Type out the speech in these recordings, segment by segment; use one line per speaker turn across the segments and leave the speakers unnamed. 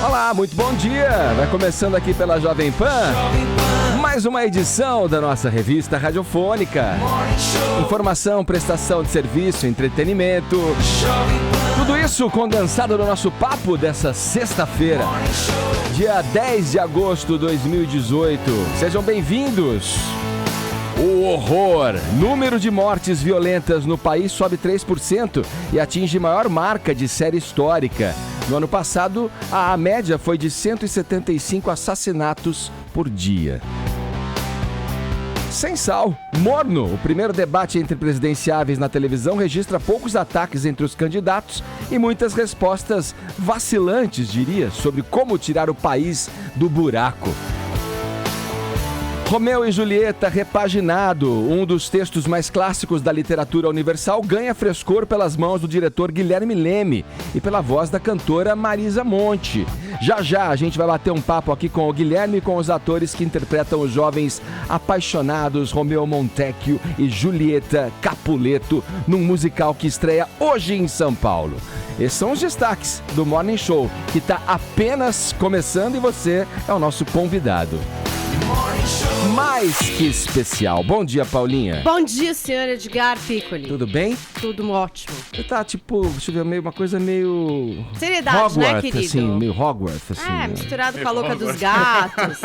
Olá, muito bom dia! Vai começando aqui pela Jovem Pan, mais uma edição da nossa revista radiofônica. Informação, prestação de serviço, entretenimento, tudo isso condensado no nosso papo dessa sexta-feira, dia 10 de agosto de 2018. Sejam bem-vindos! O horror! Número de mortes violentas no país sobe 3% e atinge maior marca de série histórica. No ano passado, a média foi de 175 assassinatos por dia. Sem sal, morno. O primeiro debate entre presidenciáveis na televisão registra poucos ataques entre os candidatos e muitas respostas vacilantes, diria, sobre como tirar o país do buraco. Romeu e Julieta repaginado, um dos textos mais clássicos da literatura universal, ganha frescor pelas mãos do diretor Guilherme Leme e pela voz da cantora Marisa Monte. Já a gente vai bater um papo aqui com o Guilherme e com os atores que interpretam os jovens apaixonados Romeu Montecchio e Julieta Capuleto num musical que estreia hoje em São Paulo. Esses são os destaques do Morning Show, que está apenas começando e você é o nosso convidado. Mais que especial. Bom dia, Paulinha.
Bom dia, senhor Edgar Piccoli.
Tudo bem?
Tudo ótimo.
Você tá, tipo, deixa eu ver, uma coisa meio...
Seriedade,
Hogwarts,
né, querido?
assim, meio Hogwarts, assim.
É, misturado com a louca dos gatos.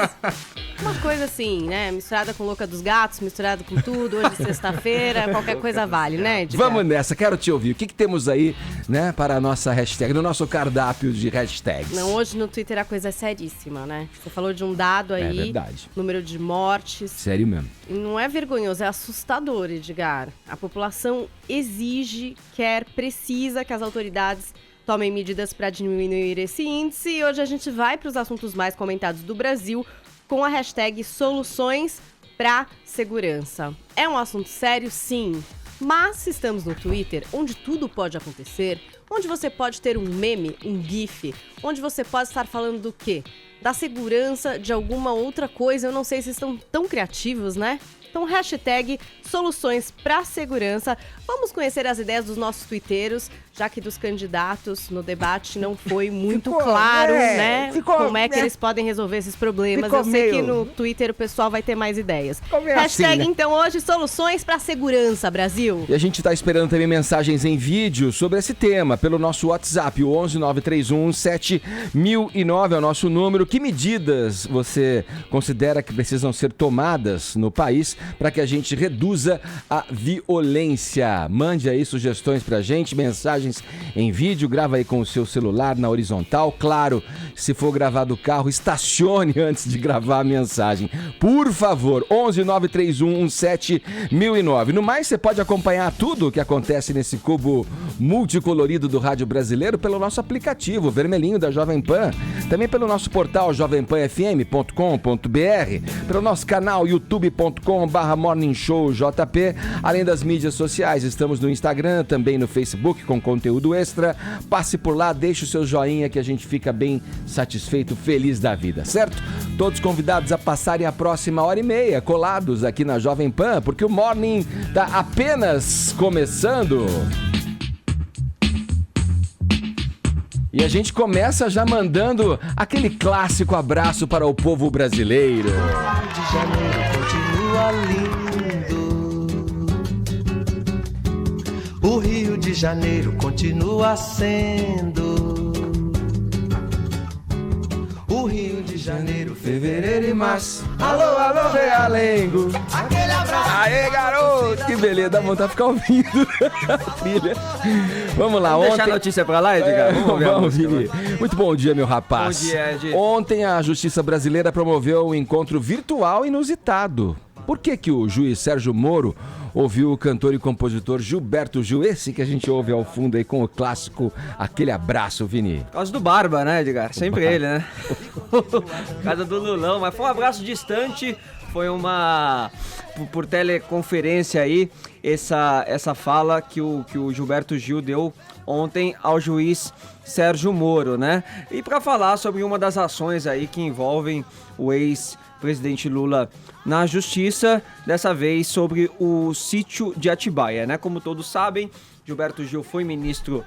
Uma coisa assim, né? Misturada com louca dos gatos, misturado com tudo. Hoje é sexta-feira, qualquer coisa vale, né, Edgar?
Vamos nessa, quero te ouvir. O que temos aí, né, para a nossa hashtag, no nosso cardápio de hashtags?
Não, hoje no Twitter a coisa é seríssima, né? Você falou de um dado aí.
É verdade.
Número de mortes.
Sério mesmo.
E não é vergonhoso, é assustador, Edgar. A população exige, quer, precisa que as autoridades tomem medidas para diminuir esse índice. E hoje a gente vai para os assuntos mais comentados do Brasil com a hashtag Soluções para Segurança. É um assunto sério, sim. Mas se estamos no Twitter, onde tudo pode acontecer, onde você pode ter um meme, um gif, onde você pode estar falando do quê? Da segurança, de alguma outra coisa, eu não sei se estão tão criativos, né? Então, hashtag Soluções para Segurança. Vamos conhecer as ideias dos nossos twitteiros, já que dos candidatos no debate não foi muito claro, né? Como é que eles podem resolver esses problemas. Eu sei que no Twitter o pessoal vai ter mais ideias. Hashtag, assim, né? Então, hoje, Soluções para Segurança, Brasil.
E a gente está esperando também mensagens em vídeo sobre esse tema, pelo nosso WhatsApp, o 11-931-7009 é o nosso número. Que medidas você considera que precisam ser tomadas no país para que a gente reduza a violência? Mande aí sugestões pra gente, mensagens em vídeo, grava aí com o seu celular na horizontal. Claro, se for gravar do carro, estacione antes de gravar a mensagem. Por favor, 11-931-7009. No mais, você pode acompanhar tudo o que acontece nesse cubo multicolorido do rádio brasileiro pelo nosso aplicativo, vermelhinho da Jovem Pan. Também pelo nosso portal jovempanfm.com.br, pelo nosso canal youtube.com/morningshowjp, além das mídias sociais. Estamos no Instagram, também no Facebook com conteúdo extra. Passe por lá, deixe o seu joinha que a gente fica bem satisfeito, feliz da vida, certo? Todos convidados a passarem a próxima hora e meia colados aqui na Jovem Pan, porque o Morning tá apenas começando. E a gente começa já mandando aquele clássico abraço para o povo brasileiro.
O Rio de Janeiro continua lindo. O Rio de Janeiro continua sendo. O Rio de Janeiro, fevereiro e março.
Alô, alô, Realengo.
Aquele abraço.
Aê, garoto. Que beleza, dá vontade de ficar ouvindo a trilha. Vamos lá,
Vamos
ontem...
deixar a notícia pra lá, Edgar?
Vamos, Vini. Muito bom dia, meu rapaz.
Bom dia, Ed.
Ontem a Justiça Brasileira promoveu um encontro virtual inusitado. Por que o juiz Sérgio Moro ouviu o cantor e compositor Gilberto Gil, esse que a gente ouve ao fundo aí com o clássico Aquele Abraço, Vini?
Por causa do Barba, né, Edgar? Sempre ele, né? Por causa do Lulão, mas foi um abraço distante, foi uma... por teleconferência aí, essa fala que o Gilberto Gil deu ontem ao juiz Sérgio Moro, né? E para falar sobre uma das ações aí que envolvem o ex-presidente Lula na justiça, dessa vez sobre o sítio de Atibaia, né? Como todos sabem, Gilberto Gil foi ministro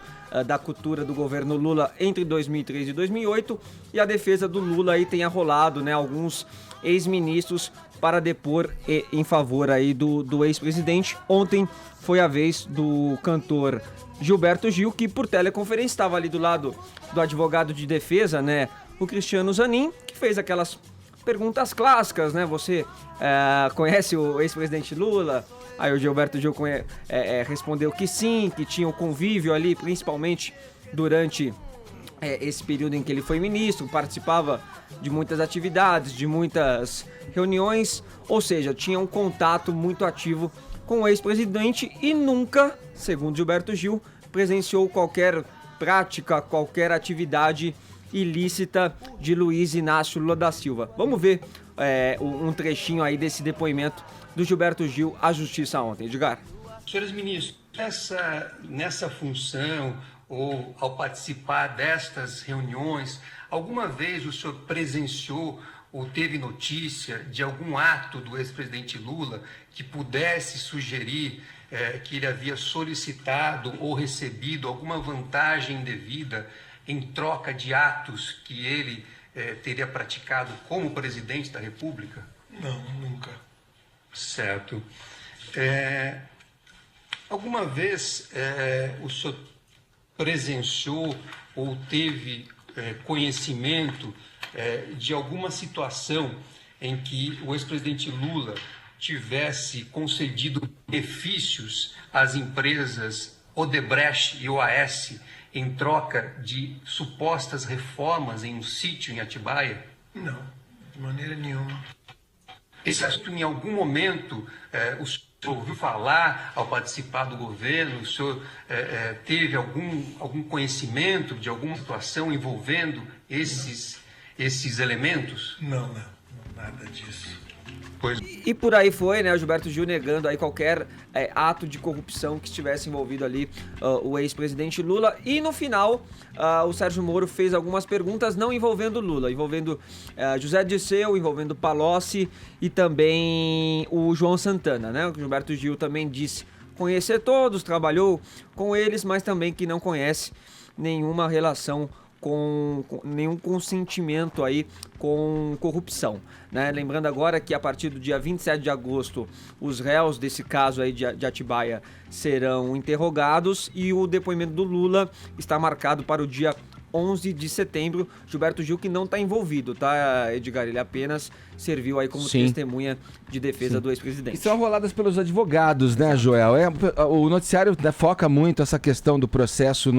da Cultura do governo Lula entre 2003 e 2008, e a defesa do Lula aí tem arrolado, né, alguns ex-ministros para depor em favor aí do ex-presidente. Ontem foi a vez do cantor Gilberto Gil, que por teleconferência estava ali do lado do advogado de defesa, né, o Cristiano Zanin, que fez aquelas perguntas clássicas, né? Você conhece o ex-presidente Lula? Aí o Gilberto Gil respondeu que sim, que tinha um convívio ali, principalmente durante esse período em que ele foi ministro, participava de muitas atividades, de muitas reuniões, ou seja, tinha um contato muito ativo com o ex-presidente e nunca, segundo Gilberto Gil, presenciou qualquer prática, qualquer atividade ilícita de Luiz Inácio Lula da Silva. Vamos ver um trechinho aí desse depoimento do Gilberto Gil à Justiça ontem. Edgar.
Senhores ministros, nessa função ou ao participar destas reuniões, alguma vez o senhor presenciou ou teve notícia de algum ato do ex-presidente Lula que pudesse sugerir que ele havia solicitado ou recebido alguma vantagem indevida em troca de atos que ele teria praticado como presidente da República?
Não, nunca.
Certo. Alguma vez o senhor presenciou ou teve conhecimento de alguma situação em que o ex-presidente Lula tivesse concedido benefícios às empresas Odebrecht e OAS em troca de supostas reformas em um sítio em Atibaia?
Não, de maneira nenhuma.
Esse assunto, em algum momento, o senhor ouviu falar ao participar do governo? O senhor teve algum conhecimento de alguma situação envolvendo esses elementos?
Não, nada disso.
E por aí foi, né, o Gilberto Gil negando aí qualquer ato de corrupção que estivesse envolvido ali o ex-presidente Lula. E no final, o Sérgio Moro fez algumas perguntas não envolvendo Lula, envolvendo José Dirceu, envolvendo Palocci e também o João Santana, né? O Gilberto Gil também disse conhecer todos, trabalhou com eles, mas também que não conhece nenhuma relação com nenhum consentimento aí com corrupção, né? Lembrando agora que a partir do dia 27 de agosto os réus desse caso aí de Atibaia serão interrogados e o depoimento do Lula está marcado para o dia 11 de setembro. Gilberto Gil que não está envolvido, tá, Edgar? Ele apenas serviu aí como testemunha de defesa do ex-presidente.
E são arroladas pelos advogados, né, Joel? O noticiário foca muito essa questão do processo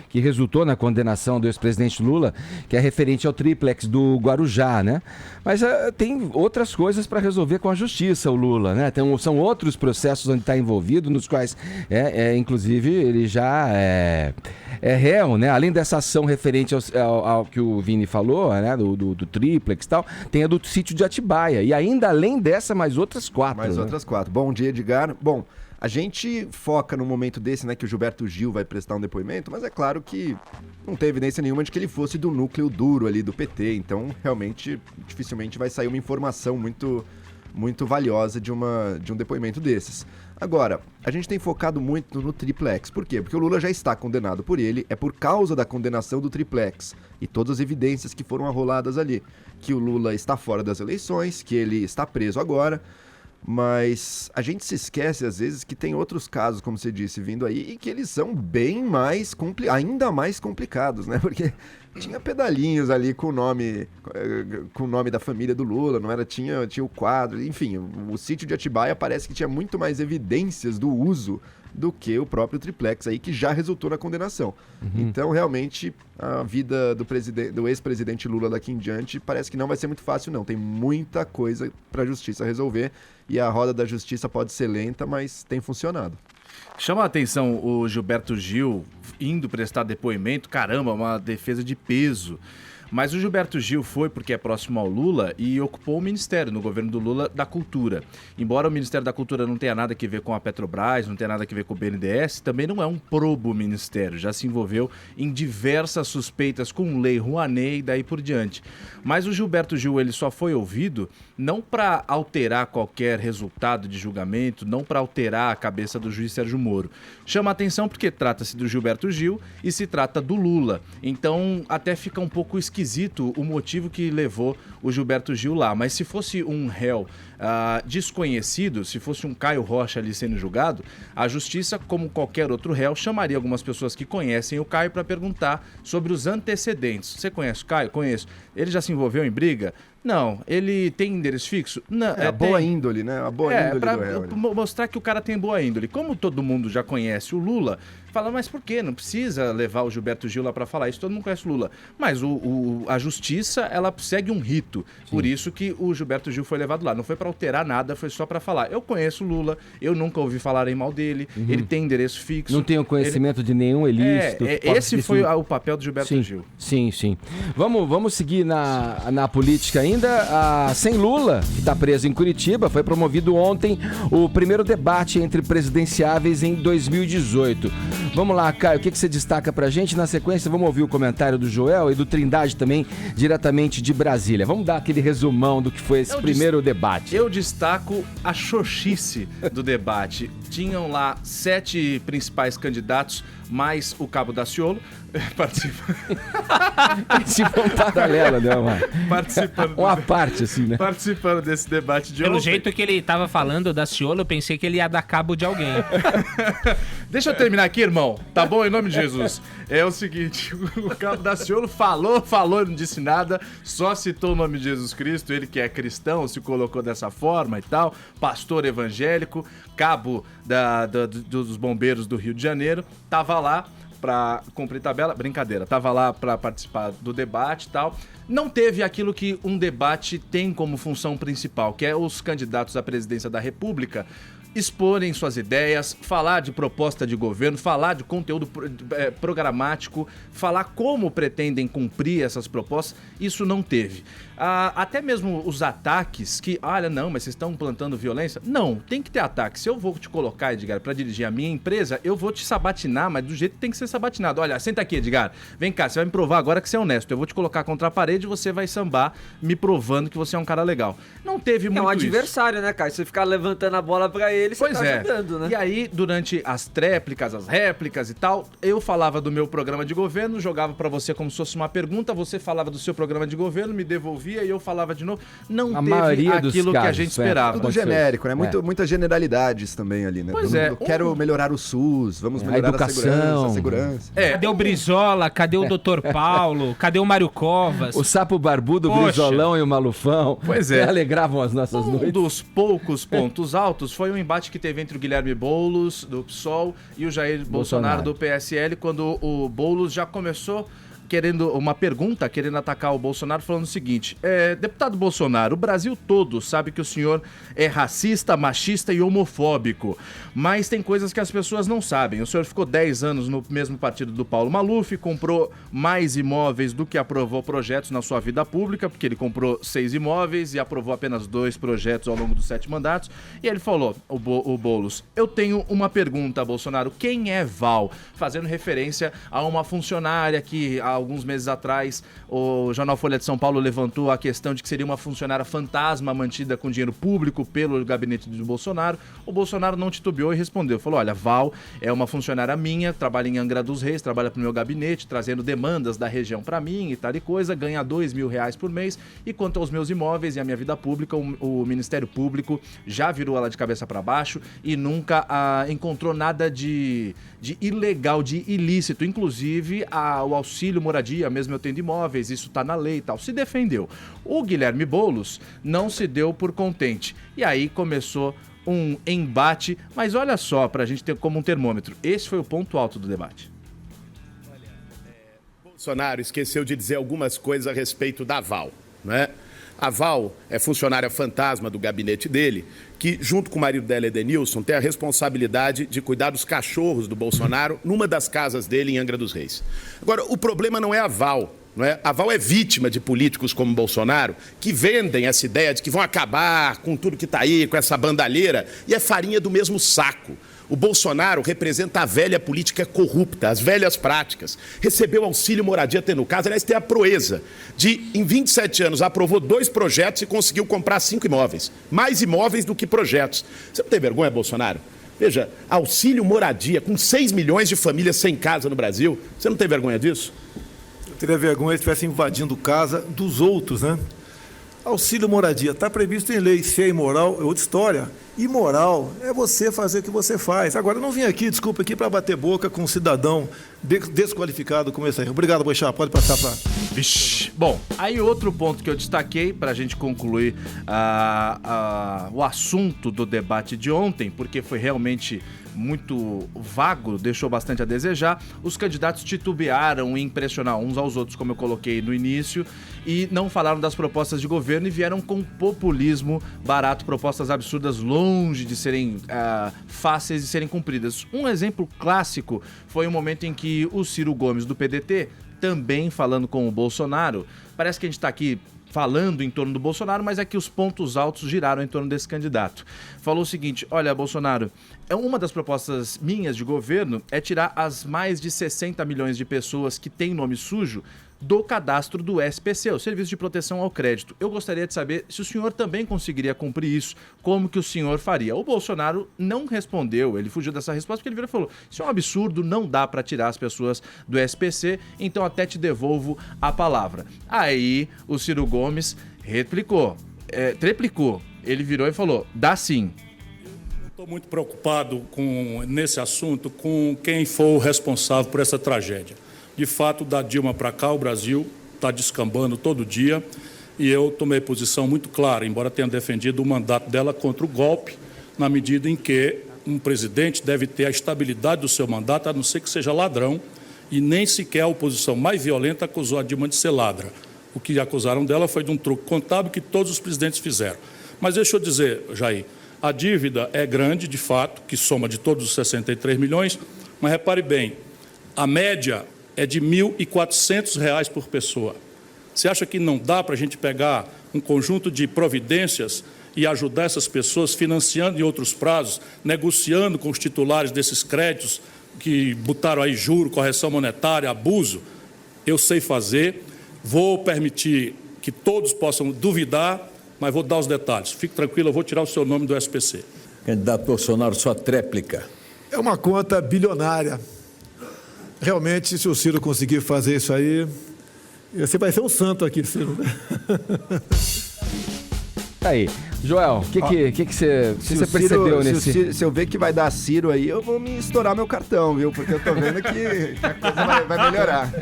que resultou na condenação do ex-presidente Lula, que é referente ao triplex do Guarujá, né? Mas tem outras coisas para resolver com a justiça, o Lula, né? São outros processos onde está envolvido, nos quais, inclusive, ele já é réu, né? Além dessa ação referente ao que o Vini falou, né? Do triplex e tal, tem a do sítio de Atibaia. E ainda além dessa, mais outras 4.
Outras 4. Bom dia, Edgar. Bom, a gente foca no momento desse, né, que o Gilberto Gil vai prestar um depoimento, mas é claro que não tem evidência nenhuma de que ele fosse do núcleo duro ali do PT. Então, realmente, dificilmente vai sair uma informação muito valiosa de um depoimento desses. Agora, a gente tem focado muito no triplex. Por quê? Porque o Lula já está condenado por ele, é por causa da condenação do triplex e todas as evidências que foram arroladas ali, que o Lula está fora das eleições, que ele está preso agora, mas a gente se esquece às vezes que tem outros casos, como você disse, vindo aí, e que eles são bem mais, ainda mais complicados, né? Porque tinha pedalinhos ali com o nome da família do Lula, não era? Tinha o quadro, enfim, o sítio de Atibaia parece que tinha muito mais evidências do uso do que o próprio triplex aí, que já resultou na condenação. Então, realmente, a vida do ex-presidente Lula daqui em diante parece que não vai ser muito fácil, não. Tem muita coisa para a justiça resolver e a roda da justiça pode ser lenta, mas tem funcionado.
Chama a atenção o Gilberto Gil indo prestar depoimento, caramba, uma defesa de peso. Mas o Gilberto Gil foi porque é próximo ao Lula e ocupou o ministério no governo do Lula da Cultura. Embora o Ministério da Cultura não tenha nada a ver com a Petrobras, não tenha nada a ver com o BNDES, também não é um probo-ministério. Já se envolveu em diversas suspeitas com Lei Rouanet e daí por diante. Mas o Gilberto Gil ele só foi ouvido não para alterar qualquer resultado de julgamento, não para alterar a cabeça do juiz Sérgio Moro. Chama a atenção porque trata-se do Gilberto Gil e se trata do Lula. Então até fica um pouco esquisito o motivo que levou o Gilberto Gil lá. Mas se fosse um réu desconhecido, se fosse um Caio Rocha ali sendo julgado, a justiça, como qualquer outro réu, chamaria algumas pessoas que conhecem o Caio para perguntar sobre os antecedentes. Você conhece o Caio? Conheço. Ele já se envolveu em briga? Não. Ele tem endereço fixo? Não.
A boa índole, né? A boa índole
pra
do réu.
mostrar que o cara tem boa índole. Como todo mundo já conhece o Lula, fala, mas por quê? Não precisa levar o Gilberto Gil lá para falar isso, todo mundo conhece o Lula. Mas a justiça, ela segue um rito. Sim. Por isso que o Gilberto Gil foi levado lá. Não foi para alterar nada, foi só para falar. Eu conheço o Lula, eu nunca ouvi falarem mal dele, ele tem endereço fixo.
Não tenho conhecimento de nenhum ilícito.
Esse foi o papel do Gilberto Gil.
Sim. Vamos seguir na política ainda. Sem Lula, que está preso em Curitiba, foi promovido ontem o primeiro debate entre presidenciáveis em 2018. Vamos lá, Caio, o que você destaca pra gente? Na sequência, vamos ouvir o comentário do Joel e do Trindade também, diretamente de Brasília. Vamos dar aquele resumão do que foi esse primeiro debate.
Eu destaco a xoxice do debate. Tinham lá 7 principais candidatos, mais o Cabo Daciolo
participam paralelo, né, mano?
Participando.
Uma parte, assim, né?
Participando desse debate de ontem.
Pelo jeito que ele tava falando da Daciolo, eu pensei que ele ia dar cabo de alguém.
Deixa eu terminar aqui, irmão. Tá bom? Em nome de Jesus. É o seguinte, o Cabo Daciolo falou, não disse nada, só citou o nome de Jesus Cristo, ele que é cristão, se colocou dessa forma e tal, pastor evangélico, cabo dos bombeiros do Rio de Janeiro, tava lá pra cumprir tabela, brincadeira, tava lá pra participar do debate e tal. Não teve aquilo que um debate tem como função principal, que é os candidatos à presidência da República exporem suas ideias, falar de proposta de governo, falar de conteúdo programático, falar como pretendem cumprir essas propostas. Isso não teve. Até mesmo os ataques que, olha, não, mas vocês estão plantando violência. Não, tem que ter ataque. Se eu vou te colocar, Edgar, para dirigir a minha empresa, eu vou te sabatinar, mas do jeito que tem que ser sabatinado. Olha, senta aqui, Edgar, vem cá, você vai me provar agora que você é honesto. Eu vou te colocar contra a parede e você vai sambar me provando que você é um cara legal. Não teve muito isso.
É um adversário, né, cara? Você ficar levantando a bola pra ele, você tá ajudando, né?
E aí, durante as réplicas e tal, eu falava do meu programa de governo, jogava pra você como se fosse uma pergunta, você falava do seu programa de governo, me devolvia e eu falava de novo. Não teve aquilo que a gente esperava.
Tudo genérico, né? Muitas generalidades também ali, né?
Pois
quero melhorar o SUS, vamos melhorar a segurança.
Cadê o Brizola? Cadê o Dr. Paulo? Cadê o Mário Covas?
O sapo barbudo, o Brizolão e o Malufão.
Pois é.
Que alegravam as nossas noites.
Um dos poucos pontos altos foi um embate que teve entre o Guilherme Boulos, do PSOL, e o Jair Bolsonaro, do PSL, quando o Boulos já começou querendo atacar o Bolsonaro, falando o seguinte: deputado Bolsonaro, o Brasil todo sabe que o senhor é racista, machista e homofóbico, mas tem coisas que as pessoas não sabem. O senhor ficou 10 anos no mesmo partido do Paulo Maluf, comprou mais imóveis do que aprovou projetos na sua vida pública, porque ele comprou 6 imóveis e aprovou apenas 2 projetos ao longo dos 7 mandatos. E ele falou, o Boulos, eu tenho uma pergunta, Bolsonaro, quem é Val? Fazendo referência a uma funcionária que alguns meses atrás, o jornal Folha de São Paulo levantou a questão de que seria uma funcionária fantasma mantida com dinheiro público pelo gabinete do Bolsonaro. O Bolsonaro não titubeou e respondeu. Falou, olha, Val é uma funcionária minha, trabalha em Angra dos Reis, trabalha pro meu gabinete, trazendo demandas da região para mim e tal e coisa, ganha R$2.000 por mês. E quanto aos meus imóveis e a minha vida pública, o Ministério Público já virou ela de cabeça para baixo e nunca encontrou nada de ilegal, de ilícito. Inclusive, o auxílio moradia, mesmo eu tendo imóveis, isso tá na lei e tal. Se defendeu. O Guilherme Boulos não se deu por contente. E aí começou um embate, mas olha só, pra gente ter como um termômetro, esse foi o ponto alto do debate.
Bolsonaro esqueceu de dizer algumas coisas a respeito da Val, né? A Val é funcionária fantasma do gabinete dele, que, junto com o marido dela, Edenilson, tem a responsabilidade de cuidar dos cachorros do Bolsonaro numa das casas dele em Angra dos Reis. Agora, o problema não é a Val, não é? A Val é vítima de políticos como Bolsonaro, que vendem essa ideia de que vão acabar com tudo que está aí, com essa bandalheira, e é farinha do mesmo saco. O Bolsonaro representa a velha política corrupta, as velhas práticas. Recebeu auxílio moradia tendo casa, aliás, tem a proeza de, em 27 anos, aprovou 2 projetos e conseguiu comprar 5 imóveis. Mais imóveis do que projetos. Você não tem vergonha, Bolsonaro? Veja, auxílio moradia com 6 milhões de famílias sem casa no Brasil. Você não tem vergonha disso?
Eu teria vergonha se estivesse invadindo casa dos outros, né? Auxílio moradia, está previsto em lei. Se é imoral, é outra história. Imoral é você fazer o que você faz. Agora, eu não vim aqui, desculpa, aqui para bater boca com um cidadão desqualificado como esse aí. Obrigado, Boixá. Pode passar para...
Vixe. Bom, aí outro ponto que eu destaquei para a gente concluir o assunto do debate de ontem, porque foi realmente muito vago, deixou bastante a desejar. Os candidatos titubearam em impressionar uns aos outros, como eu coloquei no início, e não falaram das propostas de governo e vieram com populismo barato, propostas absurdas, longe de serem fáceis de serem cumpridas. Um exemplo clássico foi o momento em que o Ciro Gomes, do PDT, também falando com o Bolsonaro, parece que a gente está aqui falando em torno do Bolsonaro, mas é que os pontos altos giraram em torno desse candidato. Falou o seguinte: olha, Bolsonaro, uma das propostas minhas de governo é tirar as mais de 60 milhões de pessoas que têm nome sujo do cadastro do SPC, o Serviço de Proteção ao Crédito. Eu gostaria de saber se o senhor também conseguiria cumprir isso, como que o senhor faria? O Bolsonaro não respondeu, ele fugiu dessa resposta porque ele virou e falou: isso é um absurdo, não dá para tirar as pessoas do SPC, então até te devolvo a palavra. Aí o Ciro Gomes triplicou, ele virou e falou: dá sim.
Estou muito preocupado nesse assunto com quem for o responsável por essa tragédia. De fato, da Dilma para cá, o Brasil está descambando todo dia e eu tomei posição muito clara, embora tenha defendido o mandato dela contra o golpe, na medida em que um presidente deve ter a estabilidade do seu mandato, a não ser que seja ladrão, e nem sequer a oposição mais violenta acusou a Dilma de ser ladra. O que acusaram dela foi de um truque contábil que todos os presidentes fizeram. Mas deixa eu dizer, Jair, a dívida é grande, de fato, que soma de todos os 63 milhões, mas repare bem, a média é de R$ 1.400 por pessoa. Você acha que não dá para a gente pegar um conjunto de providências e ajudar essas pessoas financiando em outros prazos, negociando com os titulares desses créditos que botaram aí juro, correção monetária, abuso? Eu sei fazer, vou permitir que todos possam duvidar, mas vou dar os detalhes. Fique tranquilo, eu vou tirar o seu nome do SPC.
Candidato Bolsonaro, sua tréplica.
É uma conta bilionária. Realmente, se o Ciro conseguir fazer isso aí, você vai ser um santo aqui, Ciro.
Aí, Joel, o que você percebeu nesse...
Se eu ver que vai dar Ciro aí, eu vou me estourar meu cartão, viu? Porque eu tô vendo que a coisa vai melhorar.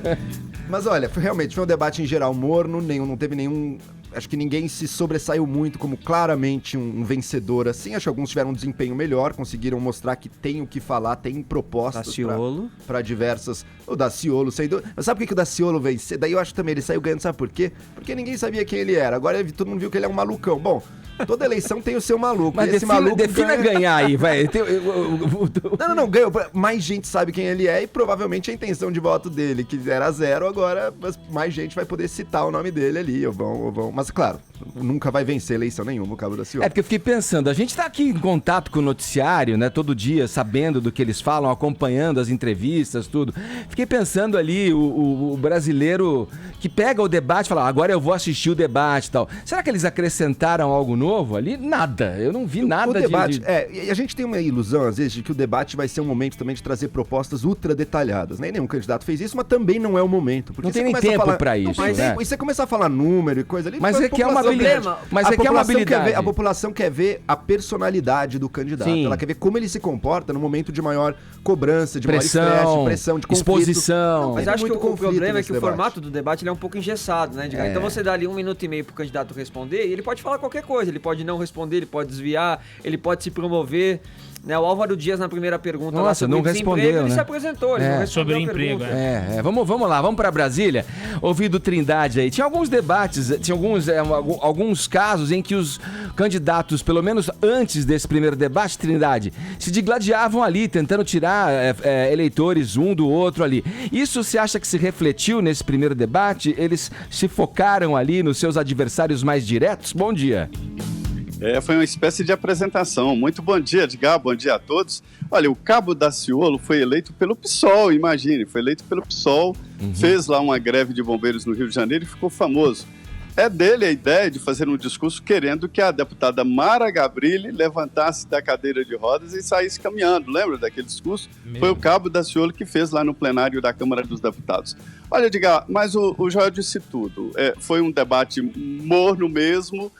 Mas olha, realmente foi um debate em geral morno, não teve nenhum... Acho que ninguém se sobressaiu muito como claramente um vencedor assim. Acho que alguns tiveram um desempenho melhor, conseguiram mostrar que tem o que falar, tem propostas para diversas... O Daciolo, sem dúvida. Mas sabe por que o Daciolo venceu? Daí eu acho também ele saiu ganhando, sabe por quê? Porque ninguém sabia quem ele era. Agora todo mundo viu que ele é um malucão. Bom, toda eleição tem o seu maluco.
Mas defina ganhar aí, vai.
Não, ganhou. Mais gente sabe quem ele é e provavelmente a intenção de voto dele, que era 0, agora mais gente vai poder citar o nome dele ali. Mas claro, nunca vai vencer eleição nenhuma o Cabo Daciolo.
É porque eu fiquei pensando, a gente tá aqui em contato com o noticiário, né, todo dia, sabendo do que eles falam, acompanhando as entrevistas, tudo. Fiquei pensando ali, o brasileiro que pega o debate e fala: agora eu vou assistir o debate e tal. Será que eles acrescentaram algo novo ali? Nada, eu não vi nada
o debate, e a gente tem uma ilusão, às vezes, de que o debate vai ser um momento também de trazer propostas ultra detalhadas, né? Nenhum candidato fez isso, mas também não é o momento. Porque
não tem nem tempo pra isso, né?
E você começar a falar número e coisa ali...
Mas é que é uma habilidade. Mas é que é uma habilidade.
A população quer ver a personalidade do candidato. Sim. Ela quer ver como ele se comporta no momento de maior cobrança, de maior estresse, pressão, de conflito.
Exposição. Mas acho que o problema é que o formato do debate ele é um pouco engessado, né, Edgar? Então você dá ali 1 minuto e meio pro candidato responder e ele pode falar qualquer coisa. Ele pode não responder, ele pode desviar, ele pode se promover. Né? O Álvaro Dias, na primeira pergunta,
Nossa,
lá
não respondeu,
ele
né?
se apresentou, ele não respondeu
sobre
a
emprego,
pergunta.
Vamos lá, vamos para Brasília. Ouvi do Trindade aí. Tinha alguns debates, tinha alguns casos em que os candidatos, pelo menos antes desse primeiro debate, Trindade, se digladiavam ali, tentando tirar eleitores um do outro ali. Isso você acha que se refletiu nesse primeiro debate? Eles se focaram ali nos seus adversários mais diretos? Bom dia.
Foi uma espécie de apresentação. Muito bom dia, Edgar, bom dia a todos. Olha, o Cabo Daciolo foi eleito pelo PSOL, imagine, foi eleito pelo PSOL, fez lá uma greve de bombeiros no Rio de Janeiro e ficou famoso. É dele a ideia de fazer um discurso querendo que a deputada Mara Gabrilli levantasse da cadeira de rodas e saísse caminhando. Lembra daquele discurso? Foi o Cabo Daciolo que fez lá no plenário da Câmara dos Deputados. Olha, Edgar, mas o Joel disse tudo. Foi um debate morno mesmo.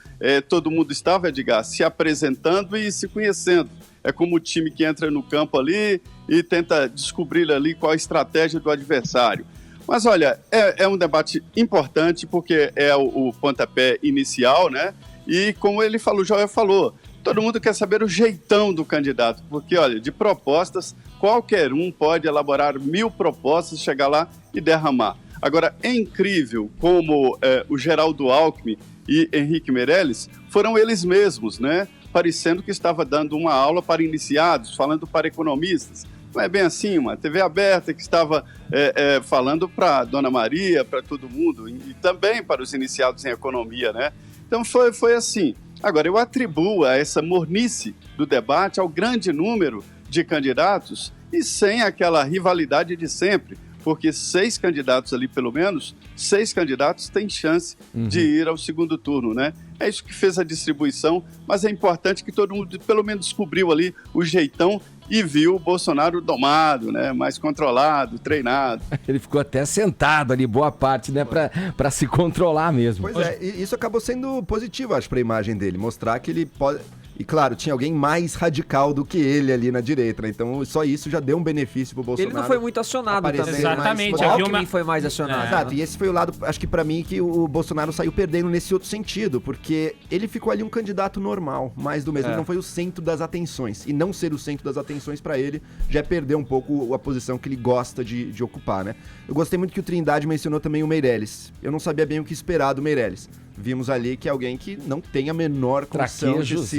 Todo mundo estava, Edgar, se apresentando e se conhecendo. É como o time que entra no campo ali e tenta descobrir ali qual a estratégia do adversário. Mas olha, é um debate importante porque é o pontapé inicial, né? E como ele falou, o Joel falou, todo mundo quer saber o jeitão do candidato, porque olha, de propostas, qualquer um pode elaborar 1000 propostas, chegar lá e derramar. Agora, é incrível como o Geraldo Alckmin e Henrique Meirelles foram eles mesmos, né? Parecendo que estava dando uma aula para iniciados, falando para economistas. Não é bem assim, uma TV aberta que estava falando para Dona Maria, para todo mundo, e também para os iniciados em economia, né? Então foi assim. Agora, eu atribuo a essa mornice do debate ao grande número de candidatos e sem aquela rivalidade de sempre, porque 6 candidatos ali, pelo menos, 6 candidatos têm chance de ir ao segundo turno, né? É isso que fez a distribuição, mas é importante que todo mundo, pelo menos, descobriu ali o jeitão e viu o Bolsonaro domado, né? Mais controlado, treinado.
Ele ficou até sentado ali, boa parte, né? Pra se controlar mesmo.
Pois é, e isso acabou sendo positivo, acho, pra imagem dele. Mostrar que ele pode... E claro, tinha alguém mais radical do que ele ali na direita, né? Então só isso já deu um benefício pro Bolsonaro.
Ele não foi muito acionado também.
Exatamente.
O Alckmin foi mais acionado.
Exato, e esse foi o lado, acho que pra mim, que o Bolsonaro saiu perdendo nesse outro sentido, porque ele ficou ali um candidato normal, mais do mesmo. Ele não foi o centro das atenções. E não ser o centro das atenções pra ele já é perder um pouco a posição que ele gosta de ocupar, né? Eu gostei muito que o Trindade mencionou também o Meirelles. Eu não sabia bem o que esperar do Meirelles. Vimos ali que é alguém que não tem a menor condição de se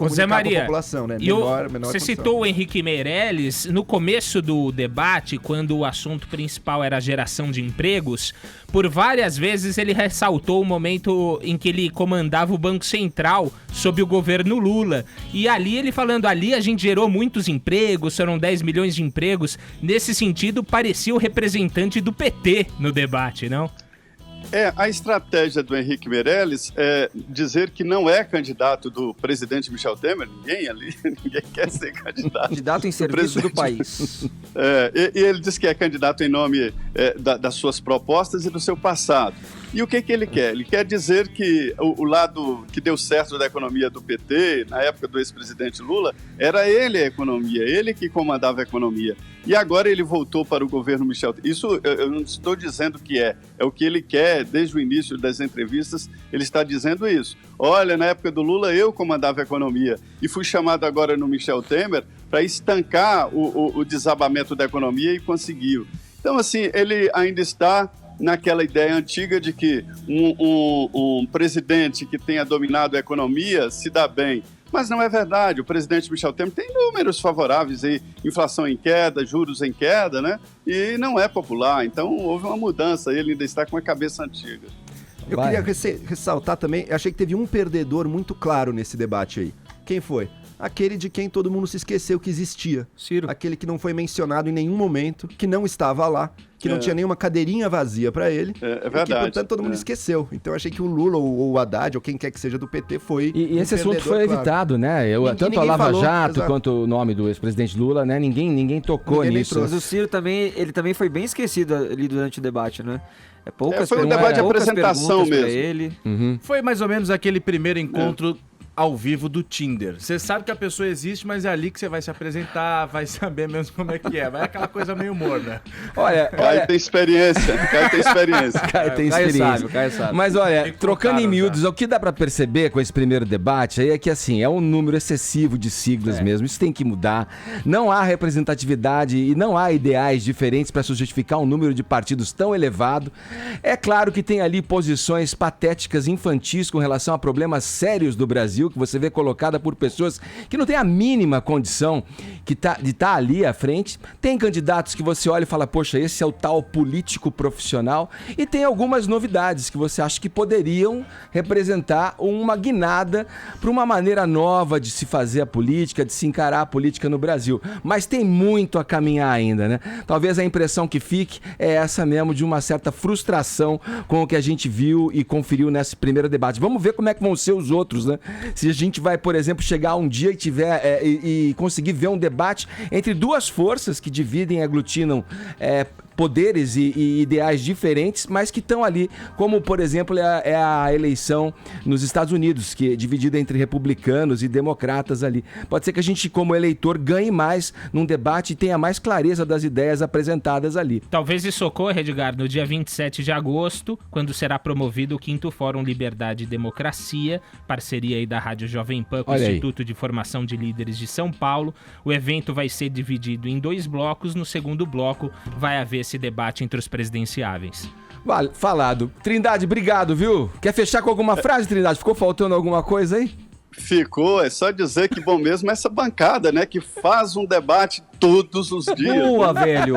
Zé Maria,
com a população, né?
Menor você
condição.
citou o Henrique Meirelles. No começo do debate, quando o assunto principal era a geração de empregos, por várias vezes ele ressaltou o momento em que ele comandava o Banco Central sob o governo Lula. E ali ele falando, ali a gente gerou muitos empregos, foram 10 milhões de empregos. Nesse sentido, parecia o representante do PT no debate, não?
A estratégia do Henrique Meirelles é dizer que não é candidato do presidente Michel Temer, ninguém quer ser candidato.
Candidato em serviço do país.
E ele diz que é candidato em nome das suas propostas e do seu passado. E o que ele quer? Ele quer dizer que o lado que deu certo da economia do PT, na época do ex-presidente Lula, era ele a economia, ele que comandava a economia. E agora ele voltou para o governo Michel Temer. Isso eu não estou dizendo que é o que ele quer, desde o início das entrevistas, ele está dizendo isso. Olha, na época do Lula eu comandava a economia e fui chamado agora no Michel Temer para estancar o desabamento da economia e conseguiu. Então, assim, ele ainda está naquela ideia antiga de que um presidente que tenha dominado a economia se dá bem. Mas não é verdade. O presidente Michel Temer tem números favoráveis aí, inflação em queda, juros em queda, né? E não é popular. Então houve uma mudança. Ele ainda está com a cabeça antiga.
Eu queria ressaltar também, eu achei que teve um perdedor muito claro nesse debate aí. Quem foi? Aquele de quem todo mundo se esqueceu que existia.
Ciro.
Aquele que não foi mencionado em nenhum momento, que não estava lá, que não tinha nenhuma cadeirinha vazia pra ele.
É verdade.
E que, portanto, todo mundo esqueceu. Então, eu achei que o Lula ou o Haddad, ou quem quer que seja do PT, foi
E esse assunto foi evitado, né? Tanto a Lava Jato quanto o nome do ex-presidente Lula, né? Ninguém tocou nisso.
Mas o Ciro também, ele também foi bem esquecido ali durante o debate, né?
Foi um debate de apresentação mesmo.
Foi mais ou menos aquele primeiro encontro ao vivo do Tinder. Você sabe que a pessoa existe, mas é ali que você vai se apresentar, vai saber mesmo como é que é. Vai aquela coisa meio morna.
Olha,
Caio tem experiência.
Caio tem experiência.
Caio sabe.
Mas olha, trocando em miúdos, o que dá pra perceber com esse primeiro debate aí é que assim, é um número excessivo de siglas mesmo. Isso tem que mudar. Não há representatividade e não há ideais diferentes para justificar um número de partidos tão elevado. É claro que tem ali posições patéticas, infantis com relação a problemas sérios do Brasil, que você vê colocada por pessoas que não têm a mínima condição de estar ali à frente. Tem candidatos que você olha e fala, poxa, esse é o tal político profissional. E tem algumas novidades que você acha que poderiam representar uma guinada para uma maneira nova de se fazer a política, de se encarar a política no Brasil. Mas tem muito a caminhar ainda, né? Talvez a impressão que fique é essa mesmo, de uma certa frustração com o que a gente viu e conferiu nesse primeiro debate. Vamos ver como é que vão ser os outros, né? Se a gente vai, por exemplo, chegar um dia e conseguir ver um debate entre duas forças que dividem e aglutinam poderes e ideais diferentes, mas que estão ali, como, por exemplo, é a eleição nos Estados Unidos, que é dividida entre republicanos e democratas ali. Pode ser que a gente, como eleitor, ganhe mais num debate e tenha mais clareza das ideias apresentadas ali.
Talvez isso ocorra, Edgar, no dia 27 de agosto, quando será promovido o 5º Fórum Liberdade e Democracia, parceria aí da Rádio Jovem Pan com o Instituto de Formação de Líderes de São Paulo. O evento vai ser dividido em 2 blocos. No segundo bloco vai haver esse debate entre os presidenciáveis.
Vale, falado. Trindade, obrigado, viu? Quer fechar com alguma frase, Trindade? Ficou faltando alguma coisa aí?
Ficou, é só dizer que bom mesmo é essa bancada, né, que faz um debate todos os dias.
Boa,
né?
velho!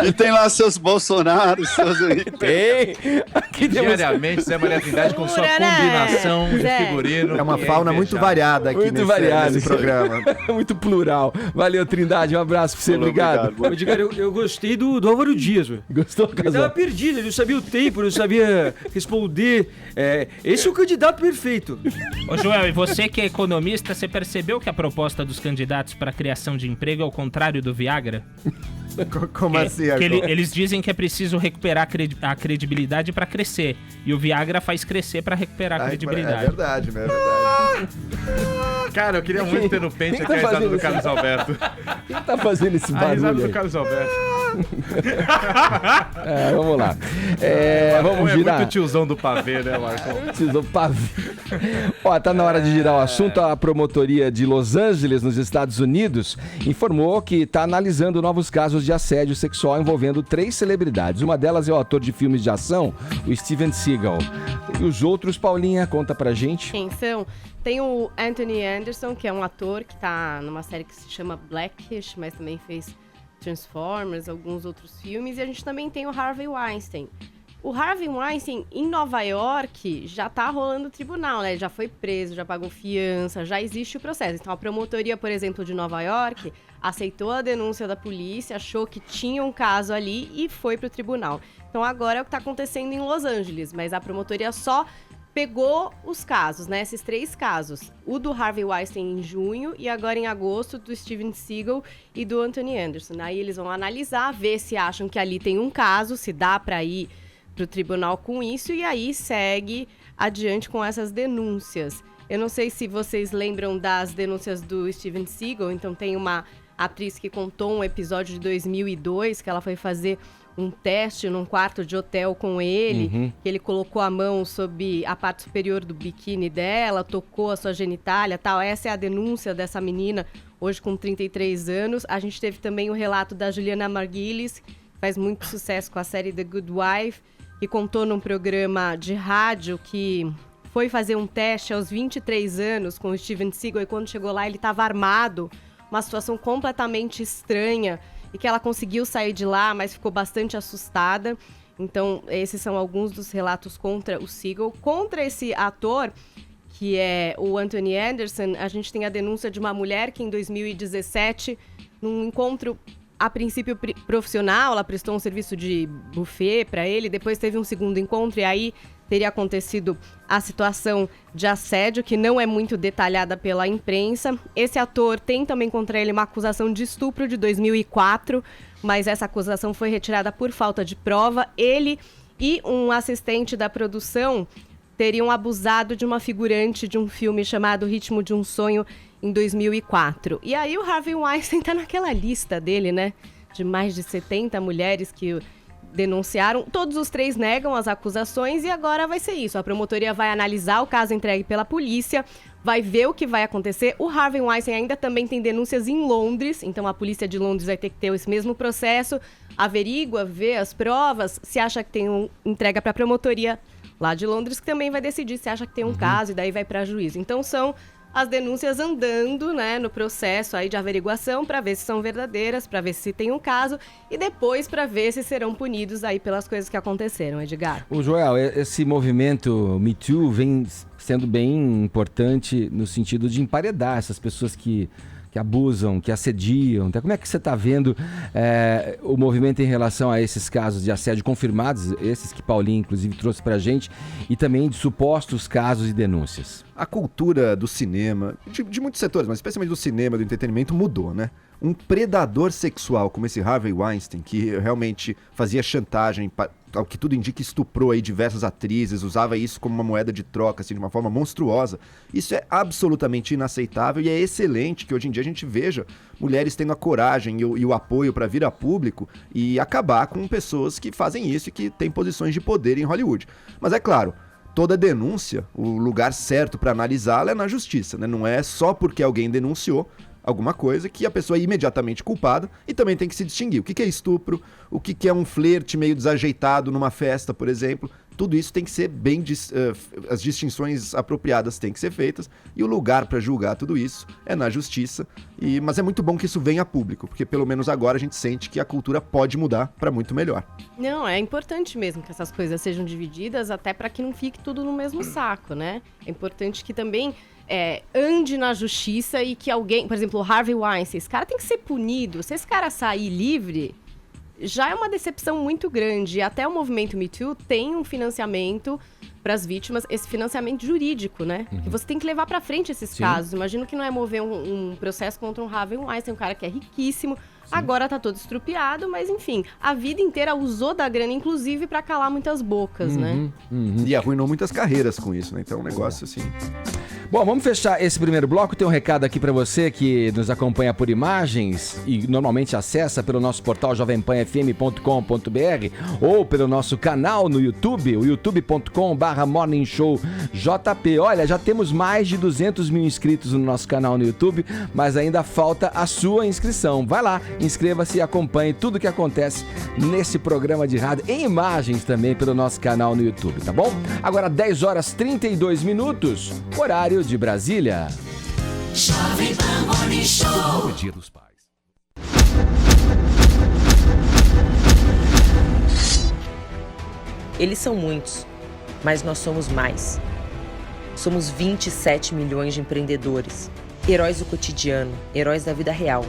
E tem lá seus Bolsonaro, seus Henrique.
Tem! Aqui
Diariamente, Zé Maria Trindade com sua combinação de figurino.
É uma fauna muito variada aqui nesse programa.
Muito plural. Valeu, Trindade, um abraço pra você, obrigado.
Edgar, eu gostei do Álvaro Dias, velho.
Gostou,
Ele
Casal?
tava perdido, ele não sabia o tempo, não sabia responder. Esse é o candidato perfeito.
Ô, Joel, e você que é economista, você percebeu que a proposta dos candidatos para a criação de emprego é o contrário do Viagra?
Como assim?
Eles dizem que é preciso recuperar a credibilidade para crescer. E o Viagra faz crescer para recuperar a credibilidade.
É verdade, né? É verdade.
Cara, eu queria muito ter no pente aqui a risada do Carlos Alberto.
Quem tá fazendo esse barulho?
A risada
aí?
do Carlos Alberto.
Vamos lá. Vamos girar.
É muito tiozão do pavê, né, Marcão?
Tiozão do pavê. Ó, tá na hora de girar o assunto. A promotoria de Los Angeles, nos Estados Unidos, informou que está analisando novos casos de assédio sexual envolvendo 3 celebridades. Uma delas é o ator de filmes de ação, o Steven Seagal. E os outros, Paulinha, conta pra gente.
Quem são? Tem o Anthony Anderson, que é um ator que tá numa série que se chama Blackish, mas também fez Transformers, alguns outros filmes. E a gente também tem o Harvey Weinstein. O Harvey Weinstein, em Nova York, já tá rolando tribunal, né? Ele já foi preso, já pagou fiança, já existe o processo. Então, a promotoria, por exemplo, de Nova York, aceitou a denúncia da polícia, achou que tinha um caso ali e foi pro tribunal. Então, agora é o que tá acontecendo em Los Angeles, mas a promotoria só pegou os casos, né? Esses 3 casos. O do Harvey Weinstein em junho e agora em agosto do Steven Seagal e do Anthony Anderson. Aí eles vão analisar, ver se acham que ali tem um caso, se dá para ir pro tribunal com isso e aí segue adiante com essas denúncias. Eu não sei se vocês lembram das denúncias do Steven Seagal, então tem uma atriz que contou um episódio de 2002 que ela foi fazer um teste num quarto de hotel com ele, que ele colocou a mão sob a parte superior do biquíni dela, tocou a sua genitália e tal. Essa é a denúncia dessa menina, hoje com 33 anos. A gente teve também o relato da Juliana Margulies, que faz muito sucesso com a série The Good Wife, que contou num programa de rádio que foi fazer um teste aos 23 anos com o Steven Seagal e quando chegou lá ele estava armado, uma situação completamente estranha, e que ela conseguiu sair de lá, mas ficou bastante assustada. Então, esses são alguns dos relatos contra o Seagal. Contra esse ator, que é o Anthony Anderson, a gente tem a denúncia de uma mulher que em 2017, num encontro a princípio profissional, ela prestou um serviço de buffet para ele, depois teve um segundo encontro e aí teria acontecido a situação de assédio, que não é muito detalhada pela imprensa. Esse ator tem também contra ele uma acusação de estupro de 2004, mas essa acusação foi retirada por falta de prova. Ele e um assistente da produção teriam abusado de uma figurante de um filme chamado Ritmo de um Sonho em 2004. E aí o Harvey Weinstein tá naquela lista dele, né? De mais de 70 mulheres que denunciaram. Todos os 3 negam as acusações e agora vai ser isso. A promotoria vai analisar o caso entregue pela polícia, vai ver o que vai acontecer. O Harvey Weinstein ainda também tem denúncias em Londres, então a polícia de Londres vai ter que ter esse mesmo processo, averigua, vê as provas, se acha que tem entrega para a promotoria lá de Londres, que também vai decidir se acha que tem um caso e daí vai para juízo. Então são as denúncias andando, né, no processo aí de averiguação para ver se são verdadeiras, para ver se tem um caso e depois para ver se serão punidos aí pelas coisas que aconteceram, Edgar.
O Joel, esse movimento Me Too vem sendo bem importante no sentido de emparedar essas pessoas que abusam, que assediam. Então, como é que você está vendo o movimento em relação a esses casos de assédio confirmados, esses que Paulinho, inclusive, trouxe para a gente, e também de supostos casos e denúncias?
A cultura do cinema, de muitos setores, mas especialmente do cinema, do entretenimento, mudou, né? Um predador sexual como esse Harvey Weinstein, que realmente fazia chantagem, ao que tudo indica, estuprou aí diversas atrizes, usava isso como uma moeda de troca, assim, de uma forma monstruosa. Isso é absolutamente inaceitável e é excelente que hoje em dia a gente veja mulheres tendo a coragem e o apoio para vir a público e acabar com pessoas que fazem isso e que têm posições de poder em Hollywood. Mas é claro, toda denúncia, o lugar certo para analisá-la é na justiça, né? Não é só porque alguém denunciou alguma coisa que a pessoa é imediatamente culpada e também tem que se distinguir. O que é estupro, o que é um flerte meio desajeitado numa festa, por exemplo. Tudo isso tem que ser bem... as distinções apropriadas têm que ser feitas e o lugar para julgar tudo isso é na justiça. Mas é muito bom que isso venha a público, porque pelo menos agora a gente sente que a cultura pode mudar para muito melhor.
Não, é importante mesmo que essas coisas sejam divididas, até para que não fique tudo no mesmo saco, né? É importante que também ande na justiça e que alguém... Por exemplo, o Harvey Weinstein, esse cara tem que ser punido. Se esse cara sair livre, já é uma decepção muito grande. Até o movimento Me Too tem um financiamento para as vítimas, esse financiamento jurídico, né? Que você tem que levar para frente esses casos. Imagino que não é mover um processo contra um Harvey Weinstein, um cara que é riquíssimo. Agora tá todo estrupiado, mas enfim, a vida inteira usou da grana, inclusive, para calar muitas bocas, né?
E arruinou muitas carreiras com isso, né? Então é um negócio assim...
Bom, vamos fechar esse primeiro bloco. Tem um recado aqui para você que nos acompanha por imagens e normalmente acessa pelo nosso portal jovempanfm.com.br ou pelo nosso canal no YouTube, o youtube.com/morningshowjp. Olha, já temos mais de 200 mil inscritos no nosso canal no YouTube, mas ainda falta a sua inscrição. Vai lá, inscreva-se e acompanhe tudo o que acontece nesse programa de rádio, em imagens também pelo nosso canal no YouTube, tá bom? Agora 10h32, horário de Brasília.
Jovem Pan Morning Show.
O Dia dos Pais.
Eles são muitos, mas nós somos mais. Somos 27 milhões de empreendedores, heróis do cotidiano, heróis da vida real.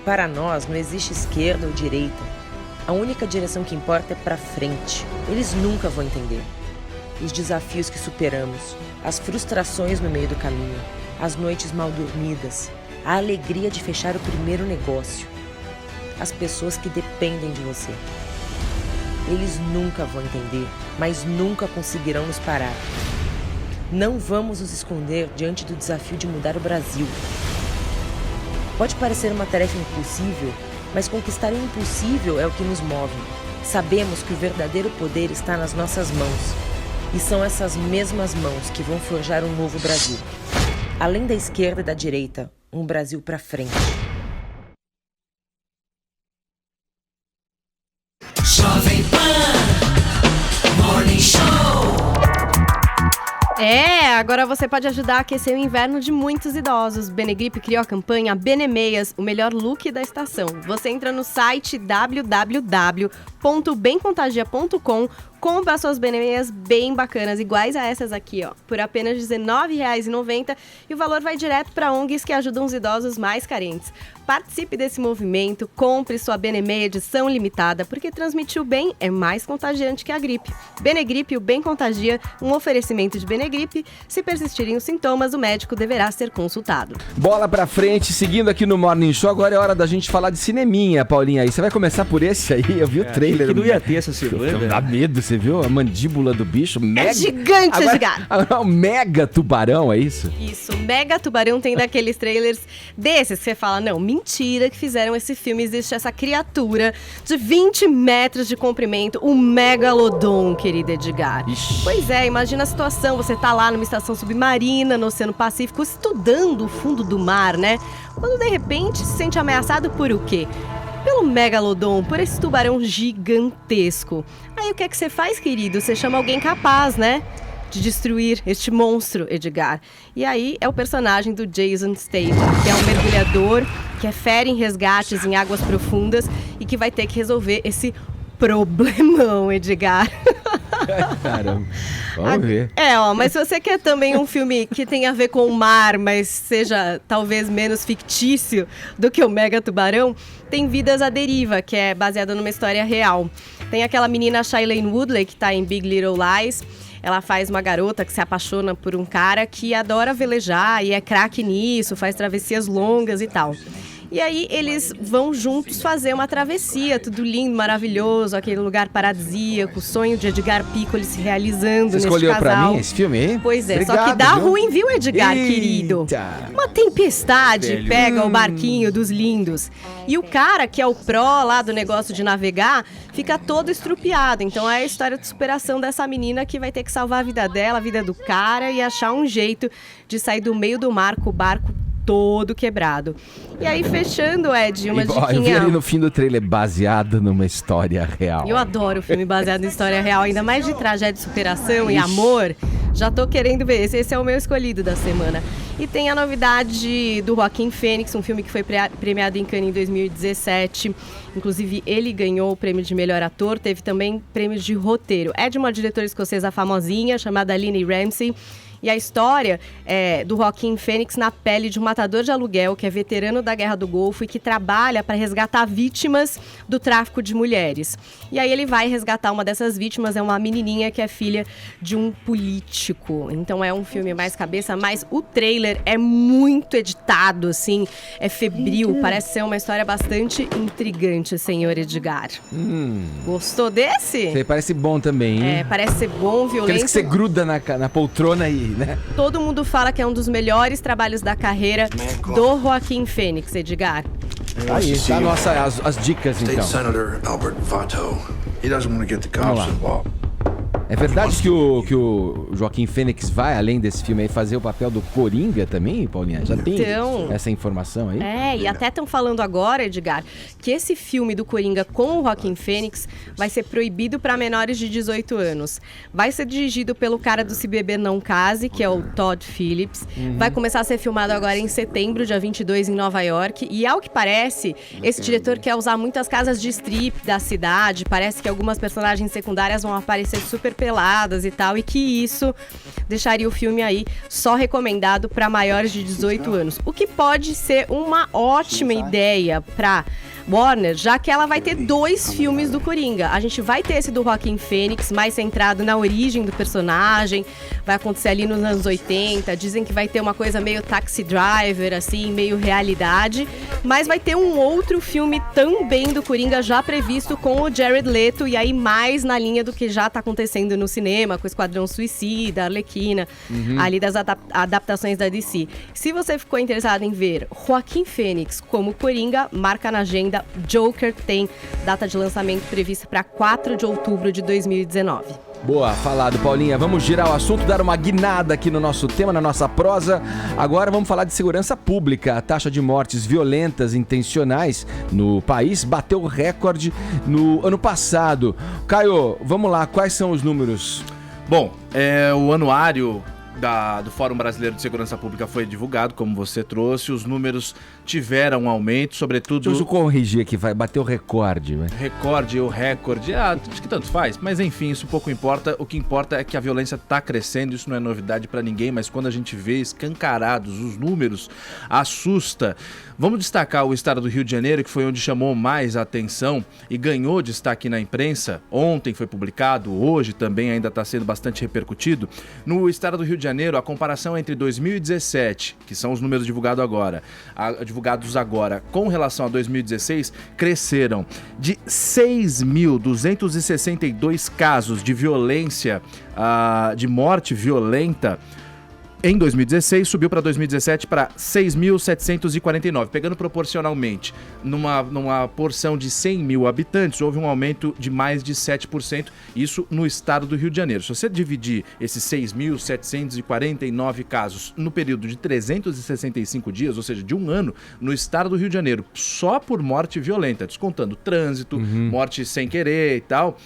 Para nós não existe esquerda ou direita. A única direção que importa é para frente. Eles nunca vão entender. Os desafios que superamos, as frustrações no meio do caminho, as noites mal dormidas, a alegria de fechar o primeiro negócio, as pessoas que dependem de você. Eles nunca vão entender, mas nunca conseguirão nos parar. Não vamos nos esconder diante do desafio de mudar o Brasil. Pode parecer uma tarefa impossível, mas conquistar o impossível é o que nos move. Sabemos que o verdadeiro poder está nas nossas mãos. E são essas mesmas mãos que vão forjar um novo Brasil. Além da esquerda e da direita, um Brasil pra frente.
Jovem Pan Morning Show.
Agora você pode ajudar a aquecer o inverno de muitos idosos. Benegripe criou a campanha Benemeias, o melhor look da estação. Você entra no site www.bemcontagia.com, compra suas Benemeias bem bacanas, iguais a essas aqui, ó, por apenas R$19,90, e o valor vai direto para ONGs que ajudam os idosos mais carentes. Participe desse movimento, compre sua Benemeia edição limitada, porque transmitir o bem é mais contagiante que a gripe. Benegripe, o bem contagia, um oferecimento de Benegripe, Se persistirem os sintomas, o médico deverá ser consultado.
Bola pra frente, seguindo aqui no Morning Show, agora é hora da gente falar de cineminha, Paulinha. Aí você vai começar por esse aí, eu vi o trailer.
Que não ia ter essa semana.
Então, dá medo, você viu? A mandíbula do bicho, mega...
É gigante,
Edgar. Agora, o mega tubarão, é isso?
Isso, Mega Tubarão tem daqueles trailers desses que você fala, não, mentira que fizeram esse filme, existe essa criatura de 20 metros de comprimento, o Megalodon, querido Edgar.
Ixi.
Pois é, imagina a situação, você tá lá numa estação submarina, no Oceano Pacífico, estudando o fundo do mar, né? Quando de repente se sente ameaçado por o quê? Pelo Megalodon, por esse tubarão gigantesco. Aí o que é que você faz, querido? Você chama alguém capaz, né? De destruir este monstro, Edgar. E aí é o personagem do Jason Statham, que é um mergulhador, que é fera em resgates em águas profundas e que vai ter que resolver esse problemão, Edgar.
Caramba, vamos ver.
Mas se você quer também um filme que tenha a ver com o mar, mas seja talvez menos fictício do que o Mega Tubarão, tem Vidas à Deriva, que é baseada numa história real. Tem aquela menina Shailene Woodley, que tá em Big Little Lies. Ela faz uma garota que se apaixona por um cara que adora velejar e é craque nisso, faz travessias longas e tal. E aí eles vão juntos fazer uma travessia, tudo lindo, maravilhoso, aquele lugar paradisíaco, o sonho de Edgar Piccoli se realizando nesse casal.
Você escolheu pra mim esse filme aí?
Pois é,
Obrigado,
só que dá
viu?
ruim, viu, Edgar,
Eita.
querido? Uma tempestade
Velho.
pega o barquinho dos lindos. E o cara, que é o pró lá do negócio de navegar, fica todo estrupiado. Então é a história de superação dessa menina que vai ter que salvar a vida dela, a vida do cara e achar um jeito de sair do meio do mar com o barco todo quebrado. E aí, fechando, Ed, uma diquinha.
Eu vi ali no fim do trailer, baseado numa história real.
Eu adoro filme baseado em história real, ainda mais de tragédia, superação e amor. Já tô querendo ver, esse é o meu escolhido da semana. E tem a novidade do Joaquin Phoenix, um filme que foi premiado em Cannes em 2017. Inclusive, ele ganhou o prêmio de melhor ator, teve também prêmio de roteiro. É de uma diretora escocesa famosinha, chamada Lynne Ramsay. E a história é do Joaquin Phoenix na pele de um matador de aluguel que é veterano da Guerra do Golfo e que trabalha para resgatar vítimas do tráfico de mulheres. E aí ele vai resgatar uma dessas vítimas, é uma menininha que é filha de um político. Então é um filme mais cabeça, mas o trailer é muito editado, assim, é febril, parece ser uma história bastante intrigante, senhor Edgar. Gostou desse?
Você parece bom também, hein?
É, parece ser bom, violento.
Aqueles que você gruda na poltrona aí, né?
Todo mundo fala que é um dos melhores trabalhos da carreira do Joaquin Phoenix, Edgar.
Aí, tá as dicas, então.
State Senator Albert Vato. He doesn't want to get the
Vamos
cops
lá.
involved.
É verdade que o Joaquin Phoenix vai, além desse filme aí, fazer o papel do Coringa também, Paulinha? Já tem
Então,
essa informação aí?
e até estão falando agora, Edgar, que esse filme do Coringa com o Joaquin Phoenix vai ser proibido para menores de 18 anos. Vai ser dirigido pelo cara do Se Beber Não Case, que é o Todd Phillips. Vai começar a ser filmado agora em setembro, dia 22, em Nova York. E ao que parece, esse diretor quer usar muitas casas de strip da cidade. Parece que algumas personagens secundárias vão aparecer super peladas e tal, e que isso deixaria o filme aí só recomendado para maiores de 18 anos. O que pode ser uma ótima ideia para Warner, já que ela vai ter 2 filmes do Coringa. A gente vai ter esse do Joaquin Phoenix, mais centrado na origem do personagem, vai acontecer ali nos anos 80, dizem que vai ter uma coisa meio Taxi Driver, assim, meio realidade, mas vai ter um outro filme também do Coringa já previsto com o Jared Leto, e aí mais na linha do que já tá acontecendo no cinema, com o Esquadrão Suicida, Arlequina, ali das adaptações da DC. Se você ficou interessado em ver Joaquin Phoenix como Coringa, marca na agenda. Joker tem data de lançamento prevista para 4 de outubro de 2019.
Boa, falado, Paulinha. Vamos girar o assunto, dar uma guinada aqui no nosso tema, na nossa prosa. Agora vamos falar de segurança pública. A taxa de mortes violentas intencionais no país bateu recorde no ano passado. Caio, vamos lá, quais são os números?
Bom, o anuário do Fórum Brasileiro de Segurança Pública foi divulgado, como você trouxe. Os números tiveram um aumento, sobretudo...
Deixa eu corrigir aqui, vai bater o recorde. Né?
Recorde ou recorde, acho que tanto faz, mas enfim, isso pouco importa. O que importa é que a violência está crescendo, isso não é novidade para ninguém, mas quando a gente vê escancarados os números, assusta. Vamos destacar o estado do Rio de Janeiro, que foi onde chamou mais a atenção e ganhou destaque na imprensa. Ontem foi publicado, hoje também ainda está sendo bastante repercutido. No estado do Rio de Janeiro, a comparação entre 2017, que são os números divulgados agora, com relação a 2016, cresceram de 6.262 casos de violência, de morte violenta. Em 2016, subiu para 2017 para 6.749. Pegando proporcionalmente, numa porção de 100 mil habitantes, houve um aumento de mais de 7%, isso no estado do Rio de Janeiro. Se você dividir esses 6.749 casos no período de 365 dias, ou seja, de um ano, no estado do Rio de Janeiro, só por morte violenta, descontando trânsito, morte sem querer e tal,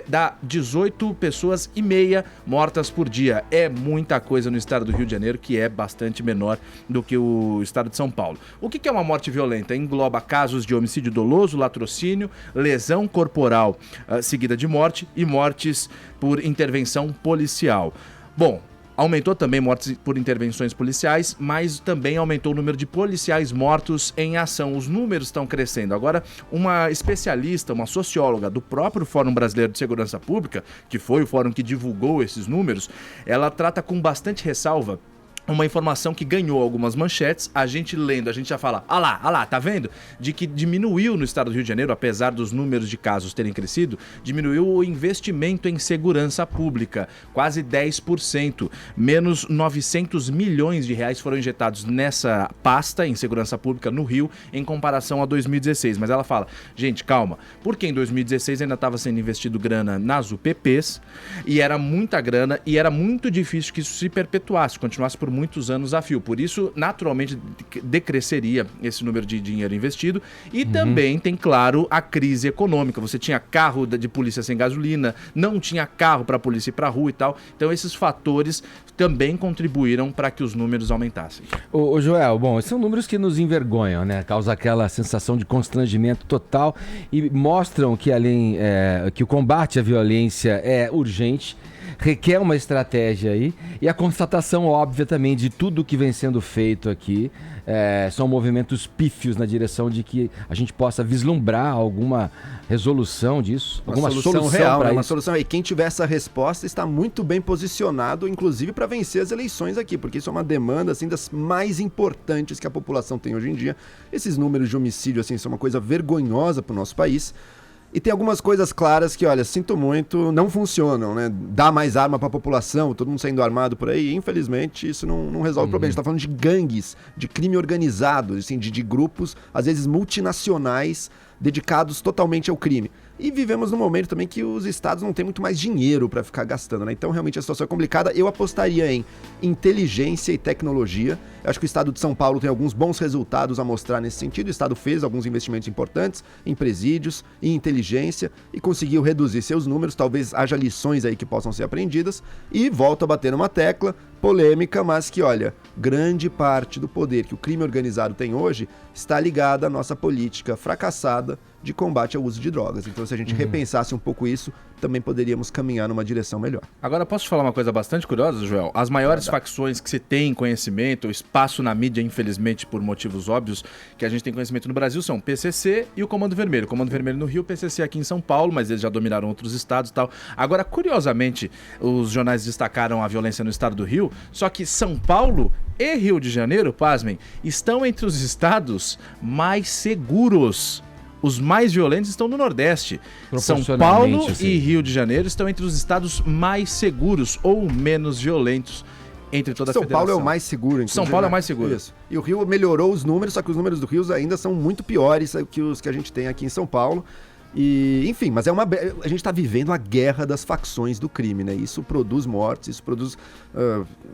dá 18 pessoas e meia mortas por dia. É muita coisa no estado do Rio de Janeiro, que é bastante menor do que o estado de São Paulo. O que é uma morte violenta? Engloba casos de homicídio doloso, latrocínio, lesão corporal seguida de morte e mortes por intervenção policial. Bom, aumentou também mortes por intervenções policiais, mas também aumentou o número de policiais mortos em ação. Os números estão crescendo. Agora, uma especialista, uma socióloga do próprio Fórum Brasileiro de Segurança Pública, que foi o fórum que divulgou esses números, ela trata com bastante ressalva uma informação que ganhou algumas manchetes, a gente lendo, a gente já fala, lá, tá vendo? De que diminuiu no estado do Rio de Janeiro, apesar dos números de casos terem crescido, diminuiu o investimento em segurança pública, quase 10%, menos 900 milhões de reais foram injetados nessa pasta em segurança pública no Rio, em comparação a 2016. Mas ela fala, gente, calma, porque em 2016 ainda estava sendo investido grana nas UPPs, e era muita grana, e era muito difícil que isso se perpetuasse, continuasse por muitos anos a fio. Por isso, naturalmente, decresceria esse número de dinheiro investido. E também tem, claro, a crise econômica. Você tinha carro de polícia sem gasolina, não tinha carro para a polícia ir para a rua e tal. Então, esses fatores também contribuíram para que os números aumentassem.
Ô Joel, bom, esses são números que nos envergonham, né? Causa aquela sensação de constrangimento total e mostram que, que o combate à violência é urgente, requer uma estratégia aí, e a constatação óbvia também de tudo que vem sendo feito aqui são movimentos pífios na direção de que a gente possa vislumbrar alguma resolução disso, alguma solução
real,
para
uma
isso.
solução. E quem tiver essa resposta está muito bem posicionado, inclusive para vencer as eleições aqui, porque isso é uma demanda assim das mais importantes que a população tem hoje em dia. Esses números de homicídio assim são uma coisa vergonhosa para o nosso país. E tem algumas coisas claras que, olha, sinto muito, não funcionam, né? Dá mais arma para a população, todo mundo saindo armado por aí, e, infelizmente isso não resolve o problema. A gente tá falando de gangues, de crime organizado, assim, de grupos, às vezes multinacionais, dedicados totalmente ao crime. E vivemos num momento também que os estados não têm muito mais dinheiro para ficar gastando, né? Então, realmente, a situação é complicada. Eu apostaria em inteligência e tecnologia. Eu acho que o estado de São Paulo tem alguns bons resultados a mostrar nesse sentido. O estado fez alguns investimentos importantes em presídios, em inteligência e conseguiu reduzir seus números. Talvez haja lições aí que possam ser aprendidas. E volto a bater numa tecla polêmica, mas que, olha, grande parte do poder que o crime organizado tem hoje está ligada à nossa política fracassada de combate ao uso de drogas. Então, se a gente repensasse um pouco isso, também poderíamos caminhar numa direção melhor.
Agora, posso te falar uma coisa bastante curiosa, Joel? As maiores facções que se tem conhecimento, espaço na mídia, infelizmente, por motivos óbvios, que a gente tem conhecimento no Brasil, são o PCC e o Comando Vermelho. O Comando Vermelho no Rio, o PCC aqui em São Paulo, mas eles já dominaram outros estados e tal. Agora, curiosamente, os jornais destacaram a violência no estado do Rio, só que São Paulo e Rio de Janeiro, pasmem, estão entre os estados mais seguros. Os mais violentos estão no Nordeste. São Paulo e Rio de Janeiro estão entre os estados mais seguros ou menos violentos entre toda a federação.
São Paulo é o mais seguro, inclusive.
São Paulo é o mais seguro.
Isso. E o Rio melhorou os números, só que os números do Rio ainda são muito piores que os que a gente tem aqui em São Paulo. E, enfim, mas a gente está vivendo a guerra das facções do crime, né? Isso produz mortes, isso produz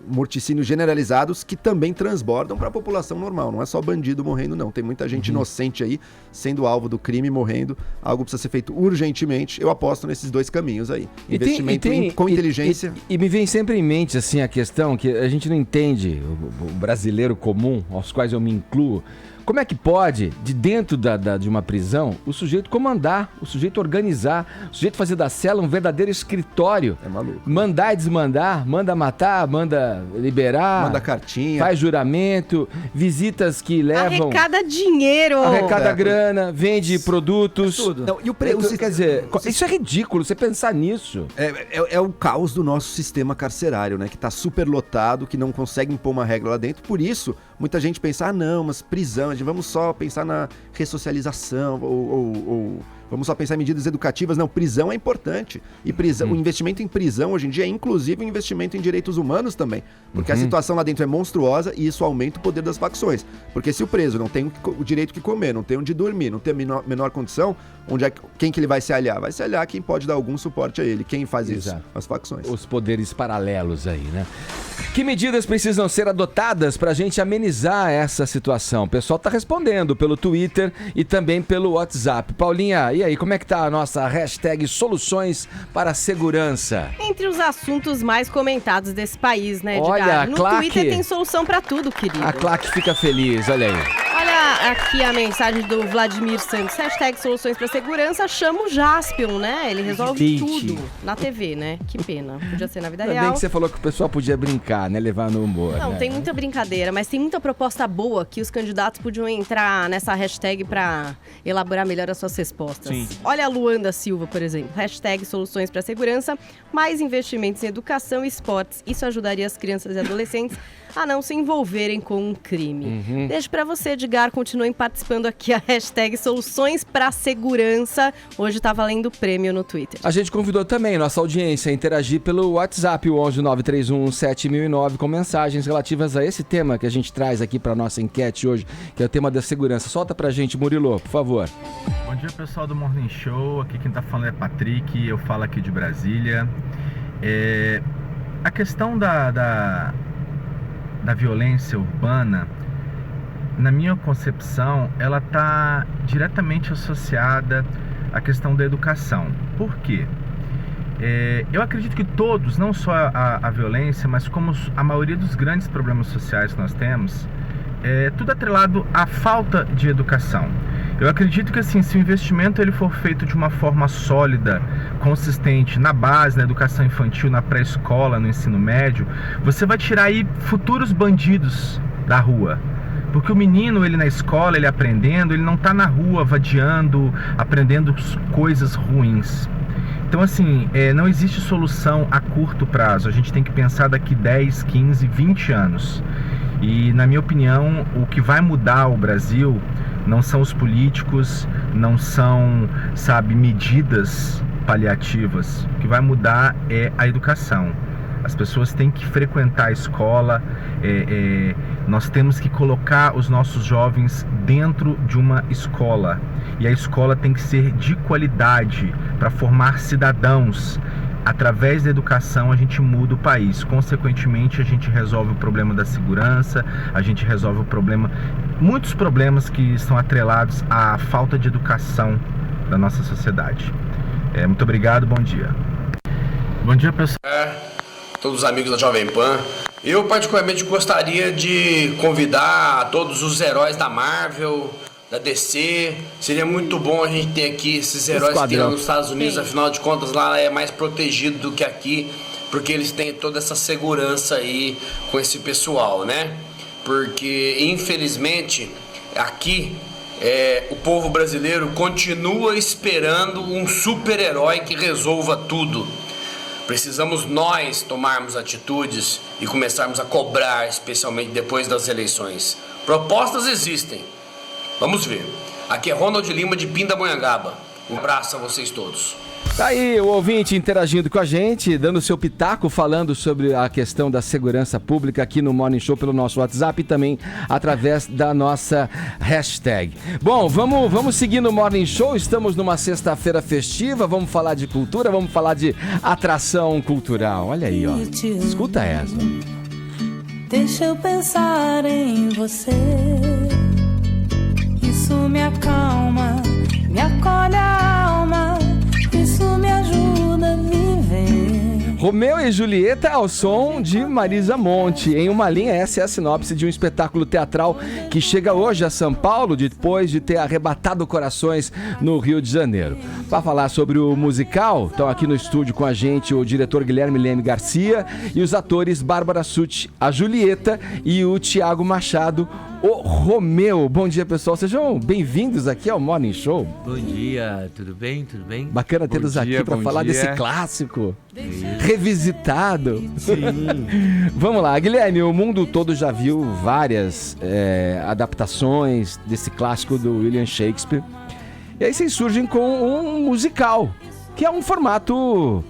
morticínios generalizados que também transbordam para a população normal. Não é só bandido morrendo, não. Tem muita gente inocente aí sendo alvo do crime, morrendo. Algo precisa ser feito urgentemente. Eu aposto nesses dois caminhos aí. Investimento com inteligência.
E me vem sempre em mente assim a questão que a gente não entende, o brasileiro comum, aos quais eu me incluo. Como é que pode, de dentro de uma prisão, o sujeito comandar, o sujeito organizar, o sujeito fazer da cela um verdadeiro escritório?
É maluco.
Mandar e desmandar, manda matar, manda liberar.
Manda cartinha.
Faz juramento, visitas que levam...
Arrecada dinheiro.
Arrecada grana, vende produtos.
Tudo. Não, e
Quer dizer, isso é ridículo, você pensar nisso.
É o caos do nosso sistema carcerário, né? Que tá super lotado, que não consegue impor uma regra lá dentro. Por isso, muita gente pensa, não, mas prisão, vamos só pensar na ressocialização ou vamos só pensar em medidas educativas. Não, prisão é importante. E o investimento em prisão hoje em dia é inclusive um investimento em direitos humanos também. Porque a situação lá dentro é monstruosa e isso aumenta o poder das facções. Porque se o preso não tem o direito que comer, não tem onde dormir, não tem a menor condição, quem que ele vai se aliar? Vai se aliar quem pode dar algum suporte a ele. Quem faz isso? As facções.
Os poderes paralelos aí, né? Que medidas precisam ser adotadas para a gente amenizar essa situação? O pessoal tá respondendo pelo Twitter e também pelo WhatsApp. Paulinha, e aí, como é que tá a nossa hashtag Soluções para a Segurança?
Entre os assuntos mais comentados desse país, né, Edgar?
Olha, a
no
Claque...
Twitter tem solução pra tudo, querido.
A Claque fica feliz, olha aí.
Olha aqui a mensagem do Vladimir Santos. Hashtag Soluções para Segurança, chama o Jaspion, né? Ele resolve tudo na TV, né? Que pena. Podia ser na vida
Ainda
real.
bem que você falou que o pessoal podia brincar, né? Levar no humor.
Não,
né?
tem muita brincadeira, mas tem muita proposta boa que os candidatos podiam entrar nessa hashtag pra elaborar melhor as suas respostas.
Sim.
Olha a Luanda Silva, por exemplo. Hashtag Soluções para Segurança, mais investimentos em educação e esportes. Isso ajudaria as crianças e adolescentes a não se envolverem com um crime. Deixo pra você, Edgar, continuem participando aqui a hashtag Soluções para Segurança. Hoje tá valendo prêmio no Twitter.
A gente convidou também nossa audiência a interagir pelo WhatsApp, o 11-931-7009, com mensagens relativas a esse tema que a gente traz aqui pra nossa enquete hoje, que é o tema da segurança. Solta pra gente, Murilo, por favor.
Bom dia, pessoal do Morning Show. Aqui quem tá falando é Patrick, eu falo aqui de Brasília. A questão da violência urbana, na minha concepção, ela está diretamente associada à questão da educação. Por quê? Eu acredito que todos, não só a violência, mas como a maioria dos grandes problemas sociais que nós temos, tudo atrelado à falta de educação. Eu acredito que assim, se o investimento ele for feito de uma forma sólida, consistente, na base, na educação infantil, na pré-escola, no ensino médio, você vai tirar aí futuros bandidos da rua. Porque o menino, ele na escola, ele aprendendo, ele não está na rua vadiando, aprendendo coisas ruins. Então assim, não existe solução a curto prazo, a gente tem que pensar daqui 10, 15, 20 anos. E na minha opinião, o que vai mudar o Brasil não são os políticos, não são, medidas paliativas. O que vai mudar é a educação. As pessoas têm que frequentar a escola, nós temos que colocar os nossos jovens dentro de uma escola. E a escola tem que ser de qualidade para formar cidadãos. Através da educação a gente muda o país. Consequentemente, a gente resolve o problema da segurança, a gente resolve muitos problemas que estão atrelados à falta de educação da nossa sociedade. Muito obrigado, bom dia. Bom dia, pessoal.
Todos os amigos da Jovem Pan. Eu particularmente gostaria de convidar todos os heróis da Marvel, da DC. Seria muito bom a gente ter aqui esses heróis que tem lá nos Estados Unidos. Afinal de contas, lá é mais protegido do que aqui, porque eles têm toda essa segurança aí com esse pessoal, né? Porque infelizmente aqui o povo brasileiro continua esperando um super-herói que resolva tudo. Precisamos nós tomarmos atitudes e começarmos a cobrar, especialmente depois das eleições. Propostas existem. Vamos ver. Aqui é Ronald Lima de Pindamonhangaba. Um abraço a vocês todos.
Tá aí o ouvinte interagindo com a gente, dando seu pitaco, falando sobre a questão da segurança pública aqui no Morning Show pelo nosso WhatsApp e também através da nossa hashtag. Bom, vamos seguir no Morning Show, estamos numa sexta-feira festiva, vamos falar de cultura, vamos falar de atração cultural. Olha aí, ó. Escuta essa.
Deixa eu pensar em você. Isso me acalma, me acolhe a alma. Isso me ajuda a viver.
Romeu e Julieta ao som de Marisa Monte. Em uma linha, essa é a sinopse de um espetáculo teatral que chega hoje a São Paulo depois de ter arrebatado corações no Rio de Janeiro. Para falar sobre o musical, estão aqui no estúdio com a gente o diretor Guilherme Leme Garcia e os atores Bárbara Sutti, a Julieta, e o Thiago Machado, o Romeu. Bom dia, pessoal. Sejam bem-vindos aqui ao Morning Show.
Bom dia, tudo bem? Tudo bem?
Bacana tê-los aqui para falar desse clássico revisitado.
Sim.
Vamos lá, Guilherme, o mundo todo já viu várias adaptações desse clássico do William Shakespeare. E aí vocês surgem com um musical, que é um formato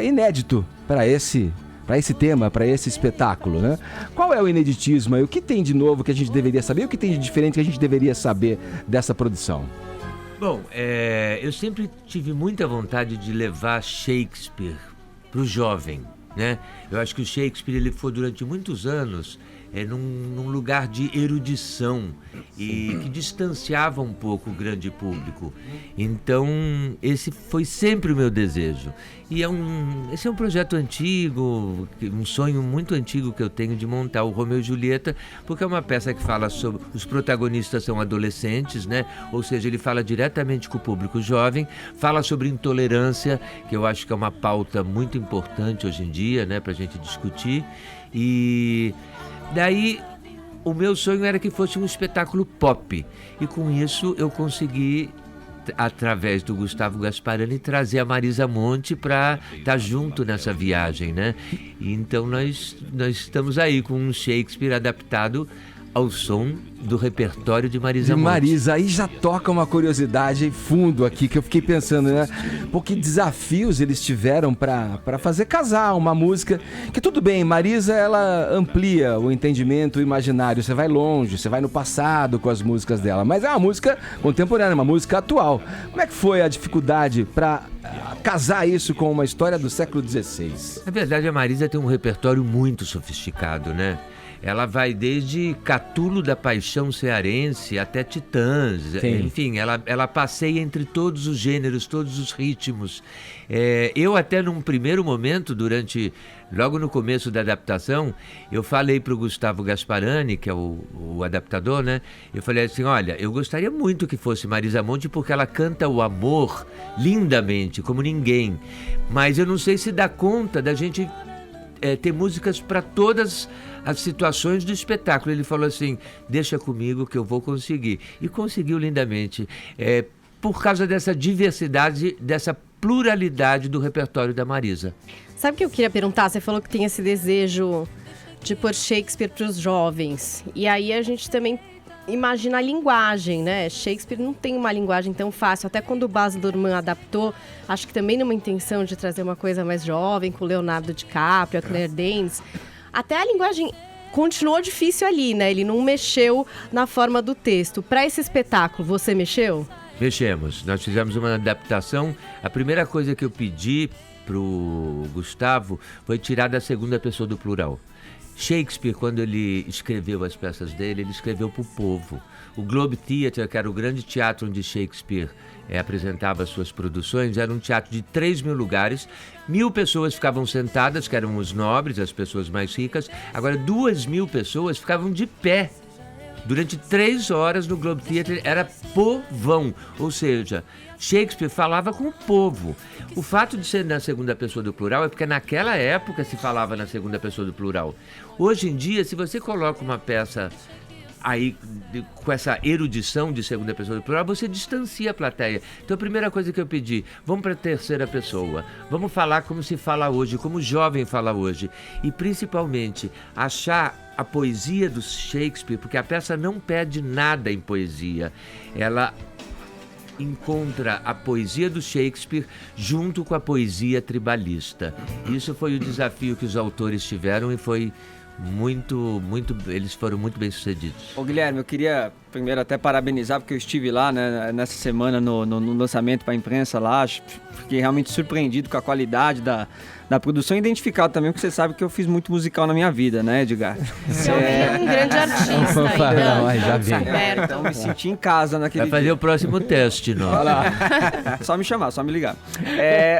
inédito para esse tema, para esse espetáculo, né? Qual é o ineditismo aí? O que tem de novo que a gente deveria saber? O que tem de diferente que a gente deveria saber dessa produção?
Bom, eu sempre tive muita vontade de levar Shakespeare para o jovem, né? Eu acho que o Shakespeare ele foi durante muitos anos num lugar de erudição e que distanciava um pouco o grande público. Então, esse foi sempre o meu desejo. E esse é um projeto antigo, um sonho muito antigo que eu tenho de montar o Romeu e Julieta, porque é uma peça que fala sobre... Os protagonistas são adolescentes, né? Ou seja, ele fala diretamente com o público jovem, fala sobre intolerância, que eu acho que é uma pauta muito importante hoje em dia, né? Pra gente discutir. E... daí, o meu sonho era que fosse um espetáculo pop. E com isso eu consegui, através do Gustavo Gasparani, trazer a Marisa Monte para estar junto nessa viagem, né? E então nós estamos aí com um Shakespeare adaptado ao som do repertório de Marisa Monte.
Marisa, aí já toca uma curiosidade fundo aqui, que eu fiquei pensando, né? Pô, que desafios eles tiveram para fazer casar uma música, que tudo bem, Marisa, ela amplia o entendimento imaginário, você vai longe, você vai no passado com as músicas dela, mas é uma música contemporânea, uma música atual. Como é que foi a dificuldade para casar isso com uma história do século XVI?
Na verdade, a Marisa tem um repertório muito sofisticado, né? Ela vai desde Catulo da Paixão Cearense até Titãs. Sim. Enfim, ela passeia entre todos os gêneros, todos os ritmos. Eu até num primeiro momento, logo no começo da adaptação, eu falei para o Gustavo Gasparani, que é o adaptador, né? Eu falei assim, olha, eu gostaria muito que fosse Marisa Monte, porque ela canta o amor lindamente, como ninguém. Mas eu não sei se dá conta da gente ter músicas para todas as situações do espetáculo. Ele falou assim, deixa comigo que eu vou conseguir. E conseguiu lindamente, por causa dessa diversidade, dessa pluralidade do repertório da Marisa.
Sabe o que eu queria perguntar? Você falou que tem esse desejo de pôr Shakespeare para os jovens. E aí a gente também imagina a linguagem, né? Shakespeare não tem uma linguagem tão fácil. Até quando o Baz Luhrmann adaptou, acho que também numa intenção de trazer uma coisa mais jovem, com o Leonardo DiCaprio, a Claire Danes. Até a linguagem continuou difícil ali, né? Ele não mexeu na forma do texto. Para esse espetáculo, você mexeu?
Mexemos. Nós fizemos uma adaptação. A primeira coisa que eu pedi pro Gustavo foi tirar da segunda pessoa do plural. Shakespeare, quando ele escreveu as peças dele, ele escreveu para o povo. O Globe Theatre, que era o grande teatro onde Shakespeare apresentava suas produções, era um teatro de 3.000 lugares, 1.000 pessoas ficavam sentadas, que eram os nobres, as pessoas mais ricas. Agora 2.000 pessoas ficavam de pé. Durante 3 horas no Globe Theatre era povão, ou seja, Shakespeare falava com o povo. O fato de ser na segunda pessoa do plural é porque naquela época se falava na segunda pessoa do plural. Hoje em dia, se você coloca uma peça aí com essa erudição de segunda pessoa do plural, você distancia a plateia. Então a primeira coisa que eu pedi, vamos para a terceira pessoa, vamos falar como se fala hoje, como o jovem fala hoje, e principalmente achar a poesia do Shakespeare, porque a peça não pede nada em poesia, ela encontra a poesia do Shakespeare junto com a poesia tribalista. Isso foi o desafio que os autores tiveram e foi eles foram muito bem sucedidos.
Ô Guilherme, eu queria primeiro até parabenizar, porque eu estive lá, né, nessa semana no lançamento para a imprensa lá, fiquei realmente surpreendido com a qualidade da da produção, identificado também, porque você sabe que eu fiz muito musical na minha vida, né, Edgar?
Você é um grande artista ainda.
Já vi.
Então me senti em casa naquele
Vai fazer
dia.
o próximo teste, não?
Olha lá. Só me chamar, só me ligar.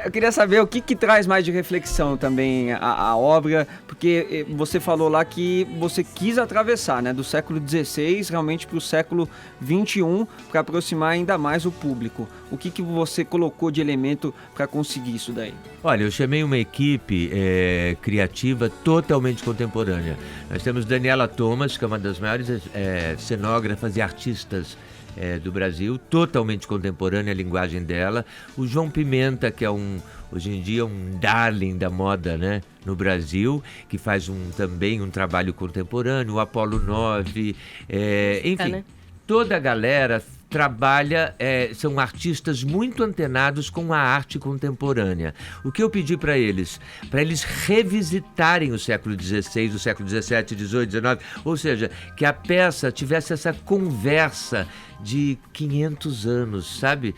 Eu queria saber o que traz mais de reflexão também a obra, porque você falou lá que você quis atravessar, né, do século XVI realmente para o século XXI, para aproximar ainda mais o público. O que você colocou de elemento para conseguir isso daí?
Olha, eu chamei uma equipe criativa totalmente contemporânea. Nós temos Daniela Thomas, que é uma das maiores cenógrafas e artistas do Brasil, totalmente contemporânea a linguagem dela. O João Pimenta, que é hoje em dia um darling da moda, né, no Brasil, que faz também um trabalho contemporâneo. O Apolo 9, enfim,
né?
Toda a galera trabalha, são artistas muito antenados com a arte contemporânea. O que eu pedi para eles revisitarem o século XVI, o século XVII, XVIII, XIX, ou seja, que a peça tivesse essa conversa de 500 anos, sabe?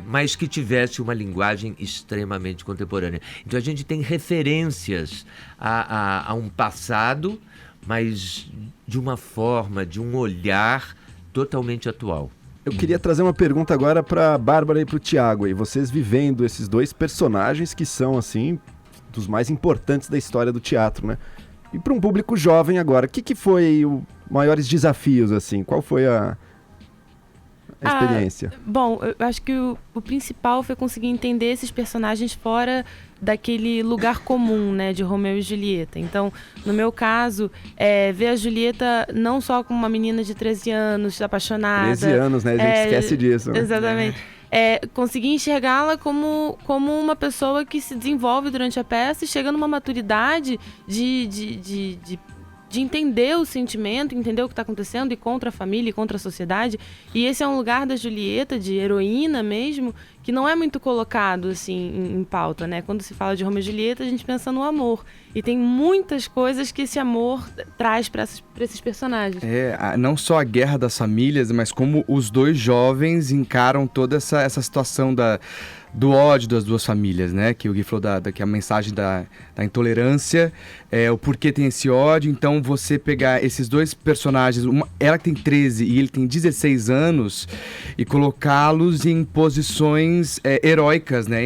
Mas que tivesse uma linguagem extremamente contemporânea. Então a gente tem referências a um passado, mas de uma forma, de um olhar totalmente atual.
Eu queria trazer uma pergunta agora para Bárbara e para o Thiago. E vocês vivendo esses dois personagens que são, assim, dos mais importantes da história do teatro, né? E para um público jovem agora, o que foi os maiores desafios, assim? Qual foi a experiência?
Bom, eu acho que o principal foi conseguir entender esses personagens fora daquele lugar comum, né, de Romeu e Julieta. Então, no meu caso, ver a Julieta não só como uma menina de 13 anos, apaixonada.
13 anos, né? A gente esquece disso. Né?
Exatamente. Conseguir enxergá-la como uma pessoa que se desenvolve durante a peça e chega numa maturidade de entender o sentimento, entender o que está acontecendo e contra a família e contra a sociedade. E esse é um lugar da Julieta, de heroína mesmo, que não é muito colocado assim em pauta, né? Quando se fala de Romeu e Julieta, a gente pensa no amor. E tem muitas coisas que esse amor traz para esses personagens.
Não só a guerra das famílias, mas como os dois jovens encaram toda essa situação do ódio das duas famílias, né? Que o Gui falou que a mensagem da intolerância, o porquê tem esse ódio. Então, você pegar esses dois personagens, ela que tem 13 e ele tem 16 anos, e colocá-los em posições heróicas, né?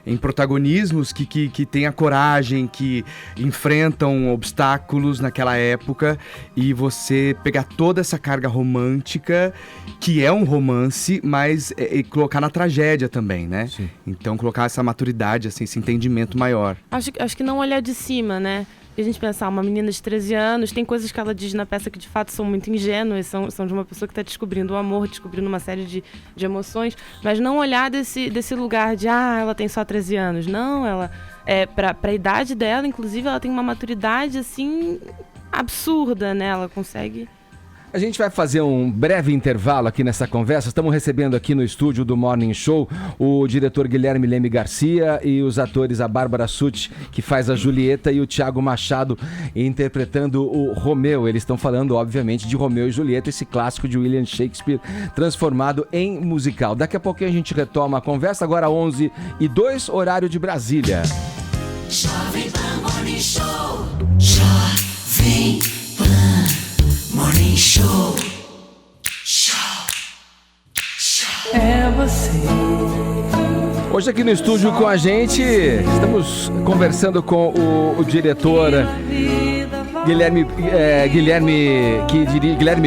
Em protagonismos que têm a coragem, que enfrentam obstáculos naquela época, e você pegar toda essa carga romântica, que é um romance, mas colocar na tragédia também, né? Sim. Então colocar essa maturidade, assim, esse entendimento maior.
Acho que não olhar de cima, né? E a gente pensar, uma menina de 13 anos, tem coisas que ela diz na peça que de fato são muito ingênuas, são de uma pessoa que está descobrindo o amor, descobrindo uma série de emoções, mas não olhar desse lugar de, ela tem só 13 anos. Não, ela, para a idade dela, inclusive, ela tem uma maturidade, assim, absurda, né? Ela consegue...
A gente vai fazer um breve intervalo aqui nessa conversa. Estamos recebendo aqui no estúdio do Morning Show o diretor Guilherme Leme Garcia e os atores, a Bárbara Sutti, que faz a Julieta, e o Thiago Machado interpretando o Romeu. Eles estão falando, obviamente, de Romeu e Julieta, esse clássico de William Shakespeare transformado em musical. Daqui a pouquinho a gente retoma a conversa, agora 11h02, horário de Brasília.
Jovem Pan Morning Show. Jovem Pan Morning Show.
É você.
Hoje aqui no estúdio com a gente, estamos conversando com o diretor Guilherme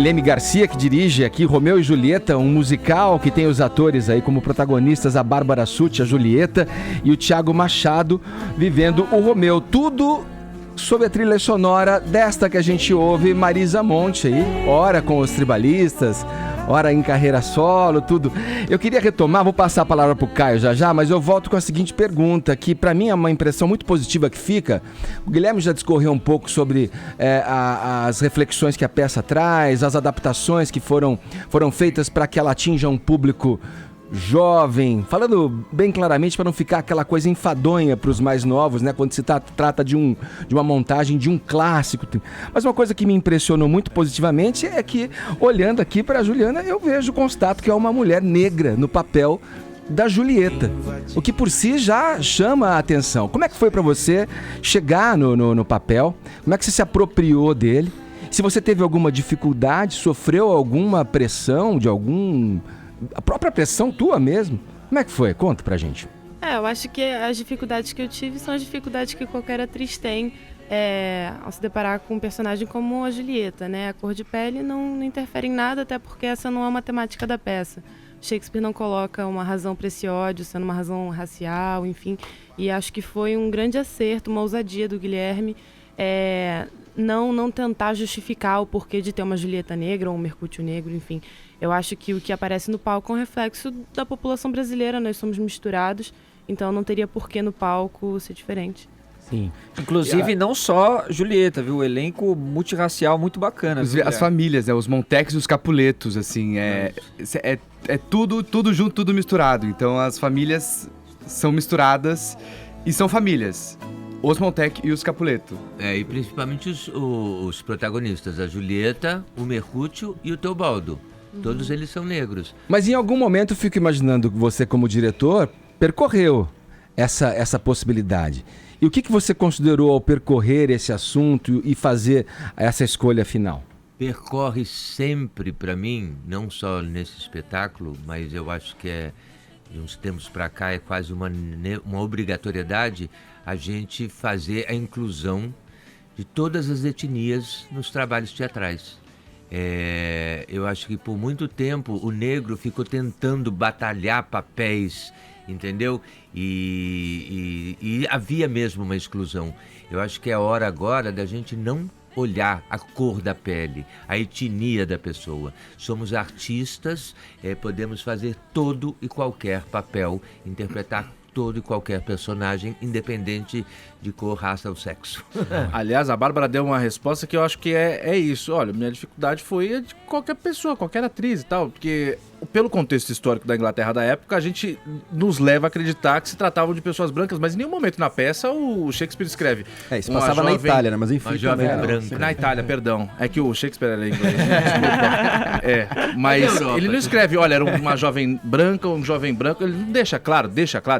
Leme Garcia, que dirige aqui Romeu e Julieta, um musical que tem os atores aí como protagonistas, a Bárbara Sutti, a Julieta, e o Thiago Machado vivendo o Romeu. Tudo sob a trilha sonora desta que a gente ouve, Marisa Monte aí, ora com os Tribalistas, ora em carreira solo, tudo. Eu queria retomar, vou passar a palavra pro Caio já, mas eu volto com a seguinte pergunta, que para mim é uma impressão muito positiva que fica. O Guilherme já discorreu um pouco sobre as reflexões que a peça traz, as adaptações que foram feitas para que ela atinja um público jovem, falando bem claramente para não ficar aquela coisa enfadonha para os mais novos, né? Quando se trata de uma montagem de um clássico. Mas uma coisa que me impressionou muito positivamente é que, olhando aqui para a Juliana, eu constato que é uma mulher negra no papel da Julieta, o que por si já chama a atenção. Como é que foi para você chegar no papel? Como é que você se apropriou dele? Se você teve alguma dificuldade, sofreu alguma pressão a própria pressão tua mesmo? Como é que foi? Conta pra gente.
Eu acho que as dificuldades que eu tive são as dificuldades que qualquer atriz tem ao se deparar com um personagem como a Julieta, né? A cor de pele não interfere em nada, até porque essa não é uma temática da peça. Shakespeare não coloca uma razão para esse ódio, sendo uma razão racial, enfim. E acho que foi um grande acerto, uma ousadia do Guilherme, não tentar justificar o porquê de ter uma Julieta negra ou um Mercúcio negro, enfim. Eu acho que o que aparece no palco é um reflexo da população brasileira, nós somos misturados, então não teria porquê no palco ser diferente.
Sim. Inclusive, não só Julieta, viu? O elenco multirracial muito bacana.
As famílias, os Montecs e os Capuletos, assim, é tudo junto, tudo misturado. Então as famílias são misturadas e são famílias. Os Montec e os Capuleto.
E principalmente os protagonistas, a Julieta, o Mercúcio e o Teobaldo. Todos eles são negros.
Mas em algum momento eu fico imaginando que você, como diretor, percorreu essa possibilidade. E o que você considerou ao percorrer esse assunto e fazer essa escolha final?
Percorre sempre, para mim, não só nesse espetáculo, mas eu acho que de uns tempos para cá é quase uma obrigatoriedade a gente fazer a inclusão de todas as etnias nos trabalhos teatrais. Eu acho que por muito tempo o negro ficou tentando batalhar papéis, entendeu? E havia mesmo uma exclusão. Eu acho que é hora agora da gente não olhar a cor da pele, a etnia da pessoa. Somos artistas, podemos fazer todo e qualquer papel, interpretar todo e qualquer personagem, independente de cor, raça ou sexo.
Aliás, a Bárbara deu uma resposta que eu acho que é isso. Olha, minha dificuldade foi a de qualquer pessoa, qualquer atriz e tal, porque pelo contexto histórico da Inglaterra da época, a gente nos leva a acreditar que se tratavam de pessoas brancas, mas em nenhum momento na peça o Shakespeare escreve.
Isso passava na Itália, né? Mas enfim.
Uma jovem branca.
Na Itália, perdão. É que o Shakespeare era inglês. Desculpa. Mas ele não escreve, olha, era uma jovem branca ou um jovem branco. Ele não deixa claro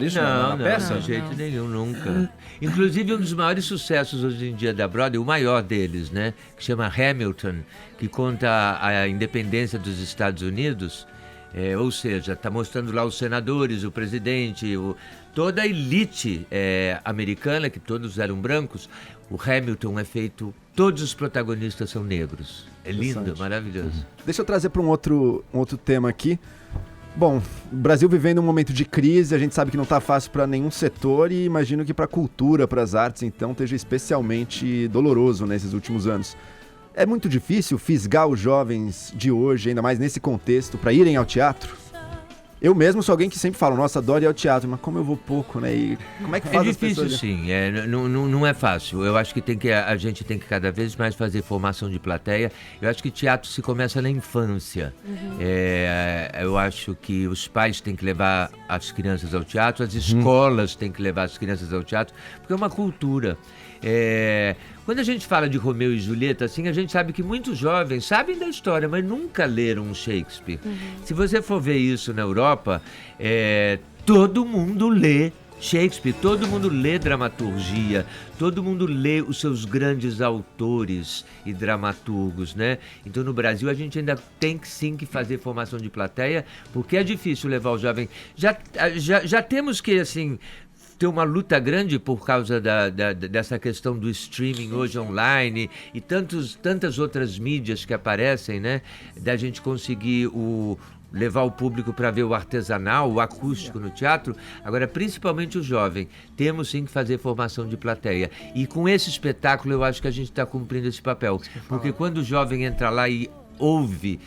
isso na peça?
Não, de jeito nenhum, nunca. Inclusive, um dos maiores sucessos hoje em dia da Broadway, o maior deles, né? Que chama Hamilton, que conta a independência dos Estados Unidos. Ou seja, está mostrando lá os senadores, o presidente, toda a elite americana, que todos eram brancos. O Hamilton é feito, todos os protagonistas são negros. É lindo, maravilhoso.
Deixa eu trazer para um outro tema aqui. Bom, o Brasil vivendo um momento de crise, a gente sabe que não está fácil para nenhum setor e imagino que para a cultura, para as artes, então, esteja especialmente doloroso nesses últimos anos. É muito difícil fisgar os jovens de hoje, ainda mais nesse contexto, para irem ao teatro? Eu mesmo sou alguém que sempre fala, nossa, adoro ir ao teatro, mas como eu vou pouco, né? E como é que faz as pessoas?
É difícil, sim. Não é fácil. Eu acho que a gente tem que cada vez mais fazer formação de plateia. Eu acho que teatro se começa na infância. Eu acho que os pais têm que levar as crianças ao teatro, as escolas têm que levar as crianças ao teatro, porque é uma cultura. Quando a gente fala de Romeu e Julieta, assim, a gente sabe que muitos jovens sabem da história, mas nunca leram um Shakespeare. Se você for ver isso na Europa, todo mundo lê Shakespeare, todo mundo lê dramaturgia, todo mundo lê os seus grandes autores e dramaturgos, né? Então no Brasil a gente ainda tem que fazer formação de plateia, porque é difícil levar o jovem. Já temos que, assim, ter uma luta grande por causa dessa questão do streaming hoje online e tantas outras mídias que aparecem, né? Da gente conseguir levar o público para ver o artesanal, o acústico no teatro. Agora, principalmente o jovem, temos sim que fazer formação de plateia. E com esse espetáculo eu acho que a gente está cumprindo esse papel. Porque quando o jovem entra lá e ouve,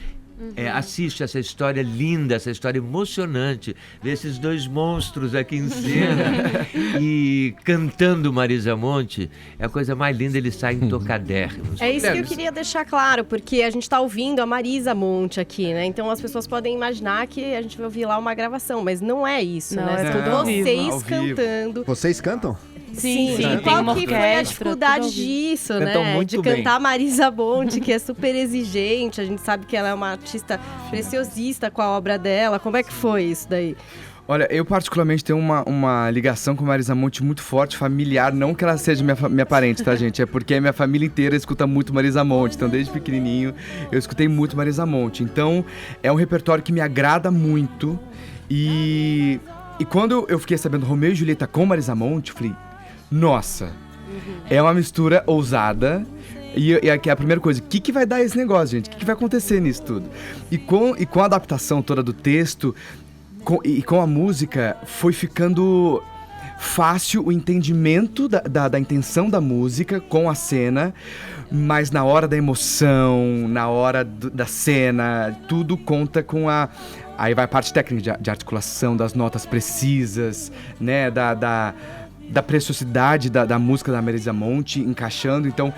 assiste essa história linda, essa história emocionante, ver esses dois monstros aqui em cena e cantando Marisa Monte, é a coisa mais linda, eles saem tocadérrimos.
É isso que eu queria deixar claro, porque a gente está ouvindo a Marisa Monte aqui, né? Então as pessoas podem imaginar que a gente vai ouvir lá uma gravação, mas não é isso, né?
É tudo
vocês cantando.
Vocês cantam?
Sim. Qual que foi a dificuldade disso,
Cantam
né?
muito
de cantar Marisa Monte, que é super exigente. A gente sabe que ela é uma artista preciosista com a obra dela. Como é que foi isso daí?
Olha, eu particularmente tenho uma ligação com Marisa Monte muito forte, familiar, não que ela seja minha parente, tá, gente? É porque a minha família inteira escuta muito Marisa Monte, então desde pequenininho eu escutei muito Marisa Monte. Então é um repertório que me agrada muito e quando eu fiquei sabendo Romeu e Julieta com Marisa Monte, eu falei, nossa, é uma mistura ousada. E aqui é a primeira coisa, o que vai dar esse negócio, gente? O que vai acontecer nisso tudo? E com a adaptação toda do texto e com a música, foi ficando fácil o entendimento da intenção da música com a cena, mas na hora da emoção, na hora da cena, tudo conta com a... Aí vai a parte técnica de articulação, das notas precisas, né, da preciosidade da música da Marisa Monte encaixando, então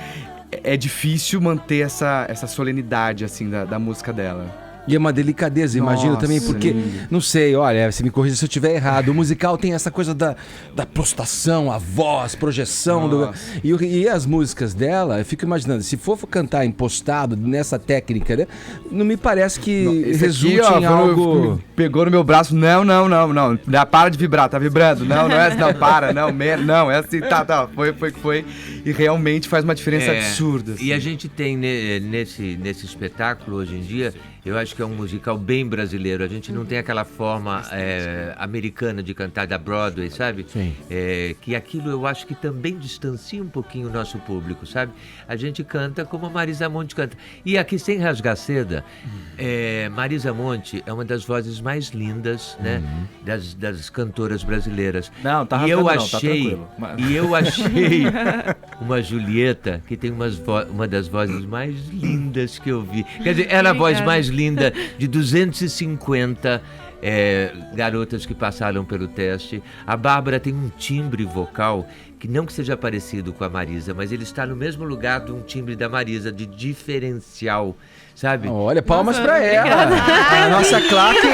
é difícil manter essa solenidade, assim, da música dela.
E é uma delicadeza, imagino também, porque, não sei, olha, você me corrija se eu estiver errado, o musical tem essa coisa da postação, a voz, projeção, e as músicas dela, eu fico imaginando, se for cantar impostado nessa técnica, né, não me parece que resulte em algo...
Pegou no meu braço, não, para de vibrar, tá vibrando, não é assim, não, para, não, é assim, tá, foi, e realmente faz uma diferença absurda. Assim.
E a gente tem nesse espetáculo, hoje em dia, eu acho que é um musical bem brasileiro. A gente não tem aquela forma americana de cantar da Broadway, sabe?
Sim.
Que aquilo eu acho que também distancia um pouquinho o nosso público, sabe? A gente canta como a Marisa Monte canta. E aqui, sem rasgar seda, Marisa Monte é uma das vozes mais lindas, né? Das cantoras brasileiras.
Não, tá rasgando
tá
tranquilo.
E eu achei uma Julieta que tem uma das vozes mais lindas que eu vi. Quer dizer, era a voz mais linda de 250 garotas que passaram pelo teste. A Bárbara tem um timbre vocal que não que seja parecido com a Marisa, mas ele está no mesmo lugar de um timbre da Marisa, de diferencial, sabe?
Olha, palmas pra ela. A nossa claque.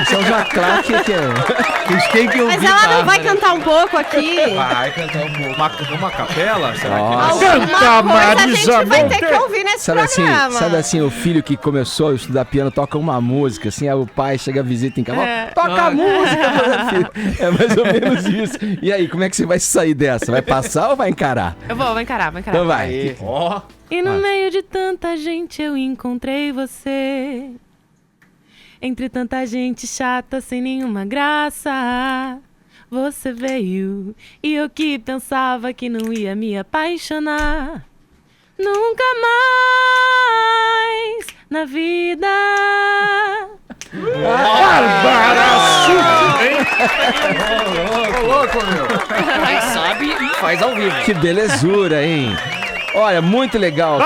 Isso é uma claque que
Mas ela não vai cantar um pouco aqui?
Vai cantar um pouco. Uma capela? Será
Nossa.
Canta, Marisa! A gente vai ter que ouvir nesse programa.
Sabe assim, o filho que começou a estudar piano toca uma música, assim, aí o pai chega a visita em casa, toca a música, meu filho. É mais ou menos isso. E aí, como é que você vai sair dessa? Vai passar ou vai encarar?
Eu vou encarar.
Então vai.
E no meio de tanta gente eu encontrei você. Entre tanta gente chata sem nenhuma graça. Você veio e eu que pensava que não ia me apaixonar. Nunca mais na vida.
Bárbara
Ô, louco, meu. Quem sabe faz ao vivo.
Que belezura, hein? Olha, muito legal.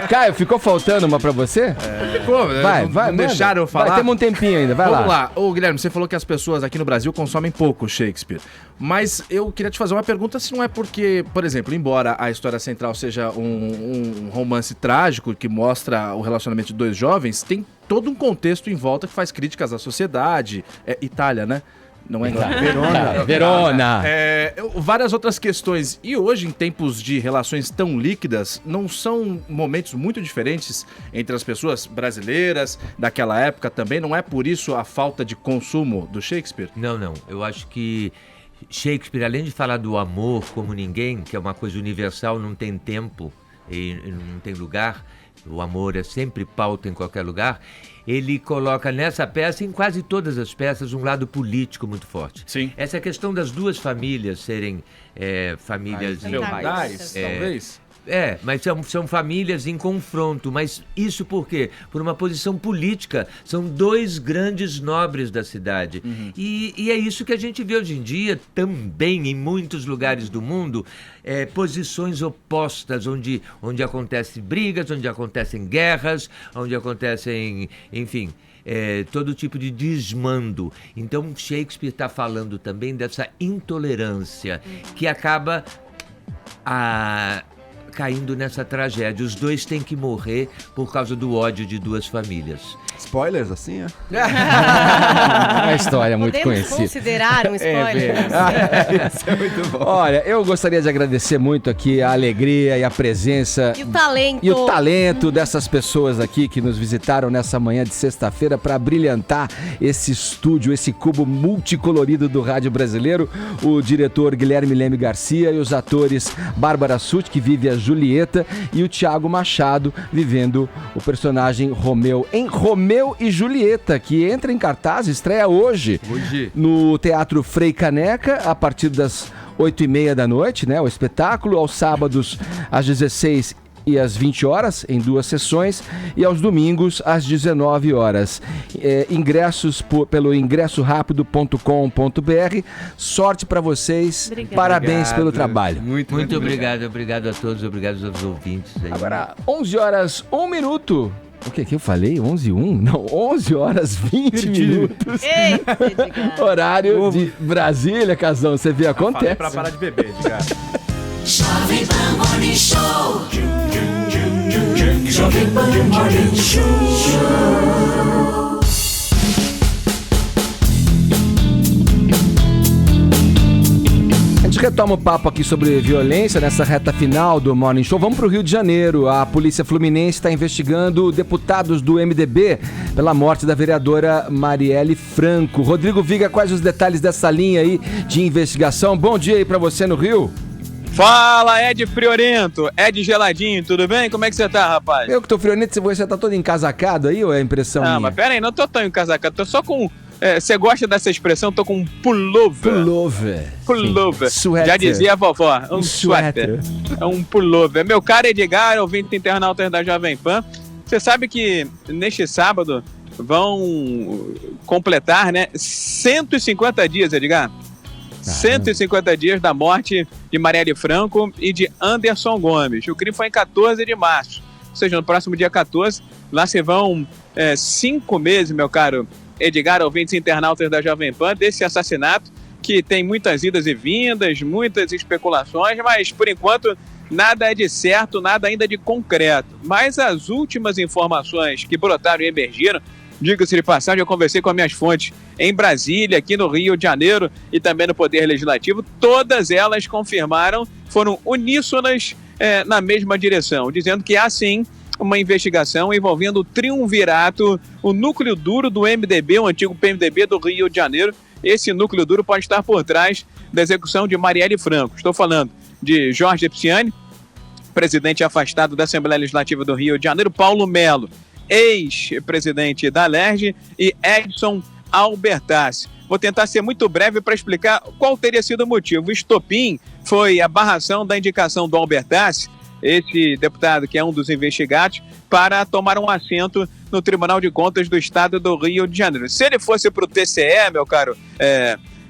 Caio, ficou faltando uma pra você?
Ficou,
vai,
não deixaram eu falar.
Temos um tempinho ainda, vai lá.
Vamos lá. Ô, Guilherme, você falou que as pessoas aqui no Brasil consomem pouco Shakespeare. Mas eu queria te fazer uma pergunta se não é porque, por exemplo, embora a história central seja um romance trágico que mostra o relacionamento de dois jovens, tem todo um contexto em volta que faz críticas à sociedade. É Itália, né? Não é
Verona.
Várias outras questões. E hoje, em tempos de relações tão líquidas, não são momentos muito diferentes entre as pessoas brasileiras daquela época também? Não é por isso a falta de consumo do Shakespeare?
Não. Eu acho que Shakespeare, além de falar do amor como ninguém, que é uma coisa universal, não tem tempo e não tem lugar, o amor é sempre pauta em qualquer lugar, ele coloca nessa peça, em quase todas as peças, um lado político muito forte.
Sim.
Essa questão das duas famílias serem famílias...
feudais, talvez?
Mas são famílias em confronto. Mas isso por quê? Por uma posição política. São dois grandes nobres da cidade. E é isso que a gente vê hoje em dia, também em muitos lugares do mundo, posições opostas, onde acontecem brigas, onde acontecem guerras, onde acontecem, enfim... todo tipo de desmando. Então Shakespeare está falando também dessa intolerância que acaba caindo nessa tragédia. Os dois têm que morrer por causa do ódio de duas famílias.
Spoilers, assim,
Uma história muito
Podemos
conhecida.
considerar um spoiler.
Isso é muito bom. Olha, eu gostaria de agradecer muito aqui a alegria e a presença
E o talento.
e o talento dessas pessoas aqui que nos visitaram nessa manhã de sexta-feira para brilhantar esse estúdio, esse cubo multicolorido do rádio brasileiro. O diretor Guilherme Leme Garcia e os atores Bárbara Sutti, que vive a Julieta, e o Thiago Machado, vivendo o personagem Romeu em Romeu e Julieta, que entra em cartaz, estreia hoje no Teatro Frei Caneca, a partir das 8h30 da noite, né? O espetáculo, aos sábados às 16 e às 20 horas, em 2 sessões, e aos domingos às 19 horas. Ingressos pelo ingressorapido.com.br. Sorte para vocês.
Obrigado.
Parabéns pelo trabalho.
Muito obrigado. Obrigado a todos, obrigado aos ouvintes. Aí.
Agora, 11 horas, 1 minuto. O que eu falei? 11 1? Não, 11 horas 20 minutos.
Eita, Edgar.
Horário de Brasília, Casão. Você vê, acontece.
Falei pra parar de beber, Edgar.
Jovem Pan Morning Show. Jovem Pan Morning Show.
A gente retoma o papo aqui sobre violência nessa reta final do Morning Show. Vamos para o Rio de Janeiro. A Polícia Fluminense está investigando deputados do MDB pela morte da vereadora Marielle Franco. Rodrigo Viga, quais os detalhes dessa linha aí de investigação? Bom dia aí para você no Rio.
Fala, Ed Friorento, Ed Geladinho, tudo bem? Como é que você tá, rapaz?
Eu que tô friorento, você tá todo encasacado aí ou é impressão minha?
Ah, mas pera aí, não tô tão encasacado, tô só com... Você gosta dessa expressão? Tô com um pullover. Pullover.
Suéter.
Já dizia a vovó, um suéter. É um pullover. Meu caro Edgar, ouvinte internauta da Jovem Pan, você sabe que neste sábado vão completar, né, 150 dias, Edgar? 150 dias da morte de Marielle Franco e de Anderson Gomes. O crime foi em 14 de março, ou seja, no próximo dia 14. Lá se vão 5 meses, meu caro Edgar, ouvintes internautas da Jovem Pan, desse assassinato que tem muitas idas e vindas, muitas especulações, mas por enquanto nada é de certo, nada ainda de concreto. Mas as últimas informações que brotaram e emergiram, diga-se de passagem, eu conversei com as minhas fontes em Brasília, aqui no Rio de Janeiro e também no Poder Legislativo, todas elas confirmaram, foram uníssonas na mesma direção, dizendo que há sim uma investigação envolvendo o triunvirato, o núcleo duro do MDB, o antigo PMDB do Rio de Janeiro. Esse núcleo duro pode estar por trás da execução de Marielle Franco. Estou falando de Jorge Pisciani, presidente afastado da Assembleia Legislativa do Rio de Janeiro, Paulo Melo, ex-presidente da Alerj, e Edson Albertassi. Vou tentar ser muito breve para explicar qual teria sido o motivo. O estopim foi a barração da indicação do Albertassi, esse deputado que é um dos investigados, para tomar um assento no Tribunal de Contas do Estado do Rio de Janeiro. Se ele fosse para o TCE, meu caro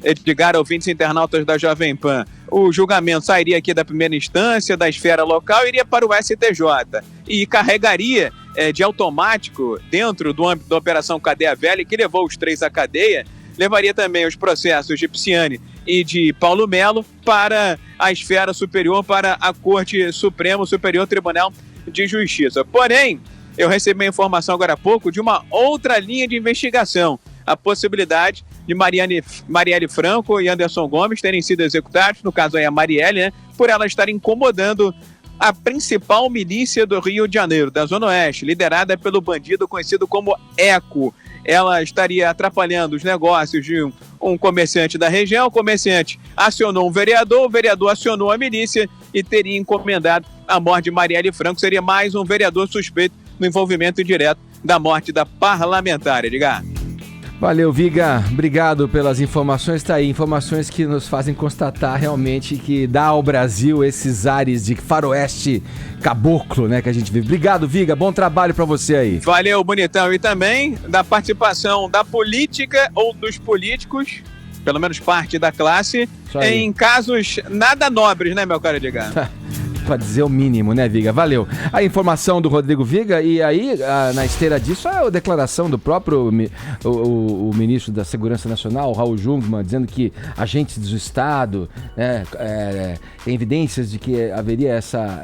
Edgar, ouvintes internautas da Jovem Pan, o julgamento sairia aqui da primeira instância, da esfera local, iria para o STJ e carregaria de automático dentro do âmbito da Operação Cadeia Velha, que levou os 3 à cadeia, levaria também os processos de Pisciani e de Paulo Melo para a esfera superior, para a Corte Suprema, o Superior Tribunal de Justiça. Porém, eu recebi a informação agora há pouco de uma outra linha de investigação, a possibilidade de Marielle Franco e Anderson Gomes terem sido executados, no caso aí a Marielle, né, por ela estar incomodando a principal milícia do Rio de Janeiro, da Zona Oeste, liderada pelo bandido conhecido como Eco. Ela estaria atrapalhando os negócios de um comerciante da região, o comerciante acionou um vereador, o vereador acionou a milícia e teria encomendado a morte de Marielle Franco. Seria mais um vereador suspeito no envolvimento direto da morte da parlamentar, Edgar.
Valeu, Viga. Obrigado pelas informações. Tá aí, informações que nos fazem constatar realmente que dá ao Brasil esses ares de faroeste caboclo, né, que a gente vive. Obrigado, Viga. Bom trabalho pra você aí.
Valeu, bonitão. E também da participação da política ou dos políticos, pelo menos parte da classe, em casos nada nobres, né, meu caro Edgar?
Pra dizer o mínimo, né, Viga? Valeu. A informação do Rodrigo Viga, e aí, na esteira disso, a declaração do próprio o ministro da Segurança Nacional, Raul Jungmann, dizendo que agentes do Estado, tem evidências de que haveria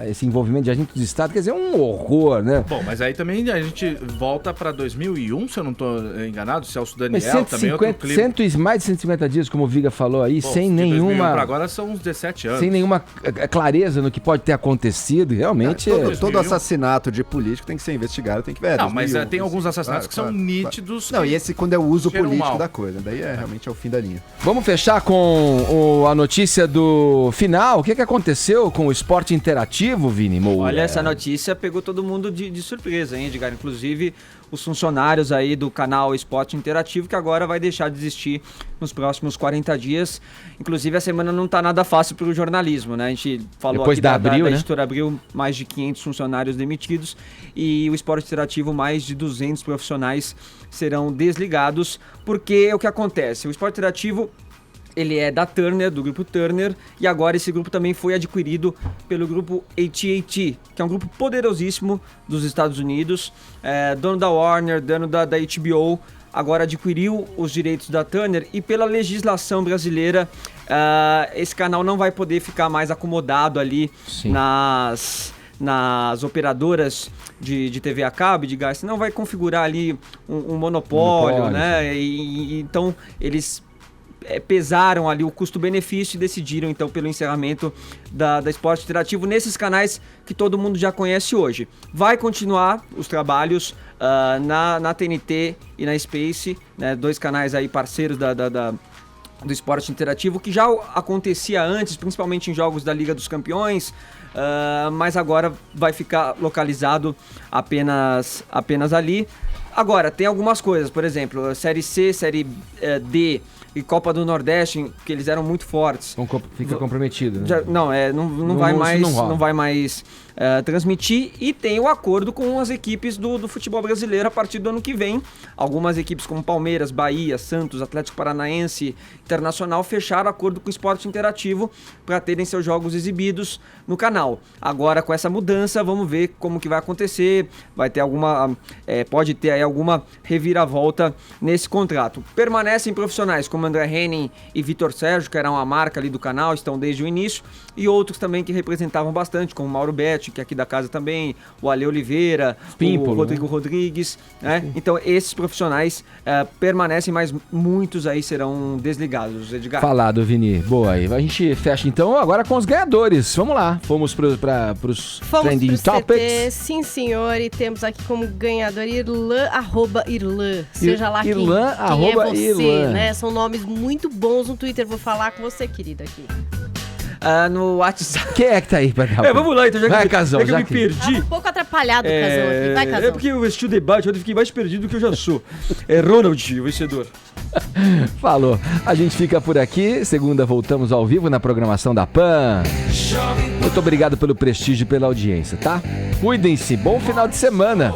esse envolvimento de agentes do Estado, quer dizer, um horror, né?
Bom, mas aí também a gente volta para 2001, se eu não estou enganado, Celso Daniel,
mas
também outro clima.
Mais de 150 dias, como o Viga falou aí, sem nenhuma...
Para agora são uns 17 anos.
Sem nenhuma clareza no que pode ter acontecido, realmente...
Todo assassinato de político tem que ser investigado, tem que ver.
Não, mas tem alguns assassinatos que são nítidos.
Não, e esse quando é o uso político da coisa, daí realmente é o fim da linha.
Vamos fechar com a notícia do final. O que aconteceu com o esporte interativo, Vini Moura?
Olha, essa notícia pegou todo mundo de surpresa, hein, Edgar? Inclusive os funcionários aí do canal Esporte Interativo, que agora vai deixar de existir nos próximos 40 dias. Inclusive, a semana não tá nada fácil para o jornalismo, né? A gente falou
depois
aqui
da Abril,
da
né?
Editora Abril, mais de 500 funcionários demitidos, e o Esporte Interativo, mais de 200 profissionais serão desligados, porque é o que acontece. O Esporte Interativo, ele é da Turner, do grupo Turner, e agora esse grupo também foi adquirido pelo grupo AT&T, que é um grupo poderosíssimo dos Estados Unidos, dono da Warner, dono da HBO, agora adquiriu os direitos da Turner, e pela legislação brasileira, esse canal não vai poder ficar mais acomodado ali nas operadoras de TV a cabo, de gás, senão vai configurar ali um monopólio, né? E então eles pesaram ali o custo-benefício e decidiram então pelo encerramento da Esporte Interativo nesses canais que todo mundo já conhece hoje. Vai continuar os trabalhos na TNT e na Space, né, 2 canais aí parceiros do Esporte Interativo, que já acontecia antes, principalmente em jogos da Liga dos Campeões, mas agora vai ficar localizado apenas ali. Agora, tem algumas coisas, por exemplo, Série C, Série D e Copa do Nordeste, que eles eram muito fortes.
Fica comprometido, né?
Não vai mais transmitir, e tem o acordo com as equipes do futebol brasileiro a partir do ano que vem. Algumas equipes como Palmeiras, Bahia, Santos, Atlético Paranaense, Internacional fecharam acordo com o Esporte Interativo para terem seus jogos exibidos no canal. Agora, com essa mudança, vamos ver como que vai acontecer. Vai ter pode ter aí alguma reviravolta nesse contrato. Permanecem profissionais como André Henning e Vitor Sérgio, que eram a marca ali do canal, estão desde o início, e outros também que representavam bastante, como Mauro Betti, que é aqui da casa também, o Ale Oliveira, o Rodrigo Rodrigues, né? Então esses profissionais permanecem, mas muitos aí serão desligados, Edgar.
Falado, Vini. Boa, aí a gente fecha então agora com os ganhadores. Vamos lá, fomos pros Trending Topics. CT,
sim senhor, e temos aqui como ganhador Irlan, @Irlan, seja lá
Irlan,
quem é você,
Irlan,
né? São nomes muito bons no Twitter, vou falar com você, querida, aqui.
No WhatsApp.
Quem é que tá aí pra dar?
Vamos lá, então, já
vai,
que,
Casão,
já que eu me perdi.
Tava um pouco atrapalhado o Casão aqui. Vai, Casão.
É porque eu assisti o debate, eu fiquei mais perdido do que eu já sou. É Ronald, o vencedor.
Falou. A gente fica por aqui. Segunda voltamos ao vivo na programação da PAN. Muito obrigado pelo prestígio e pela audiência, tá? Cuidem-se. Bom final de semana.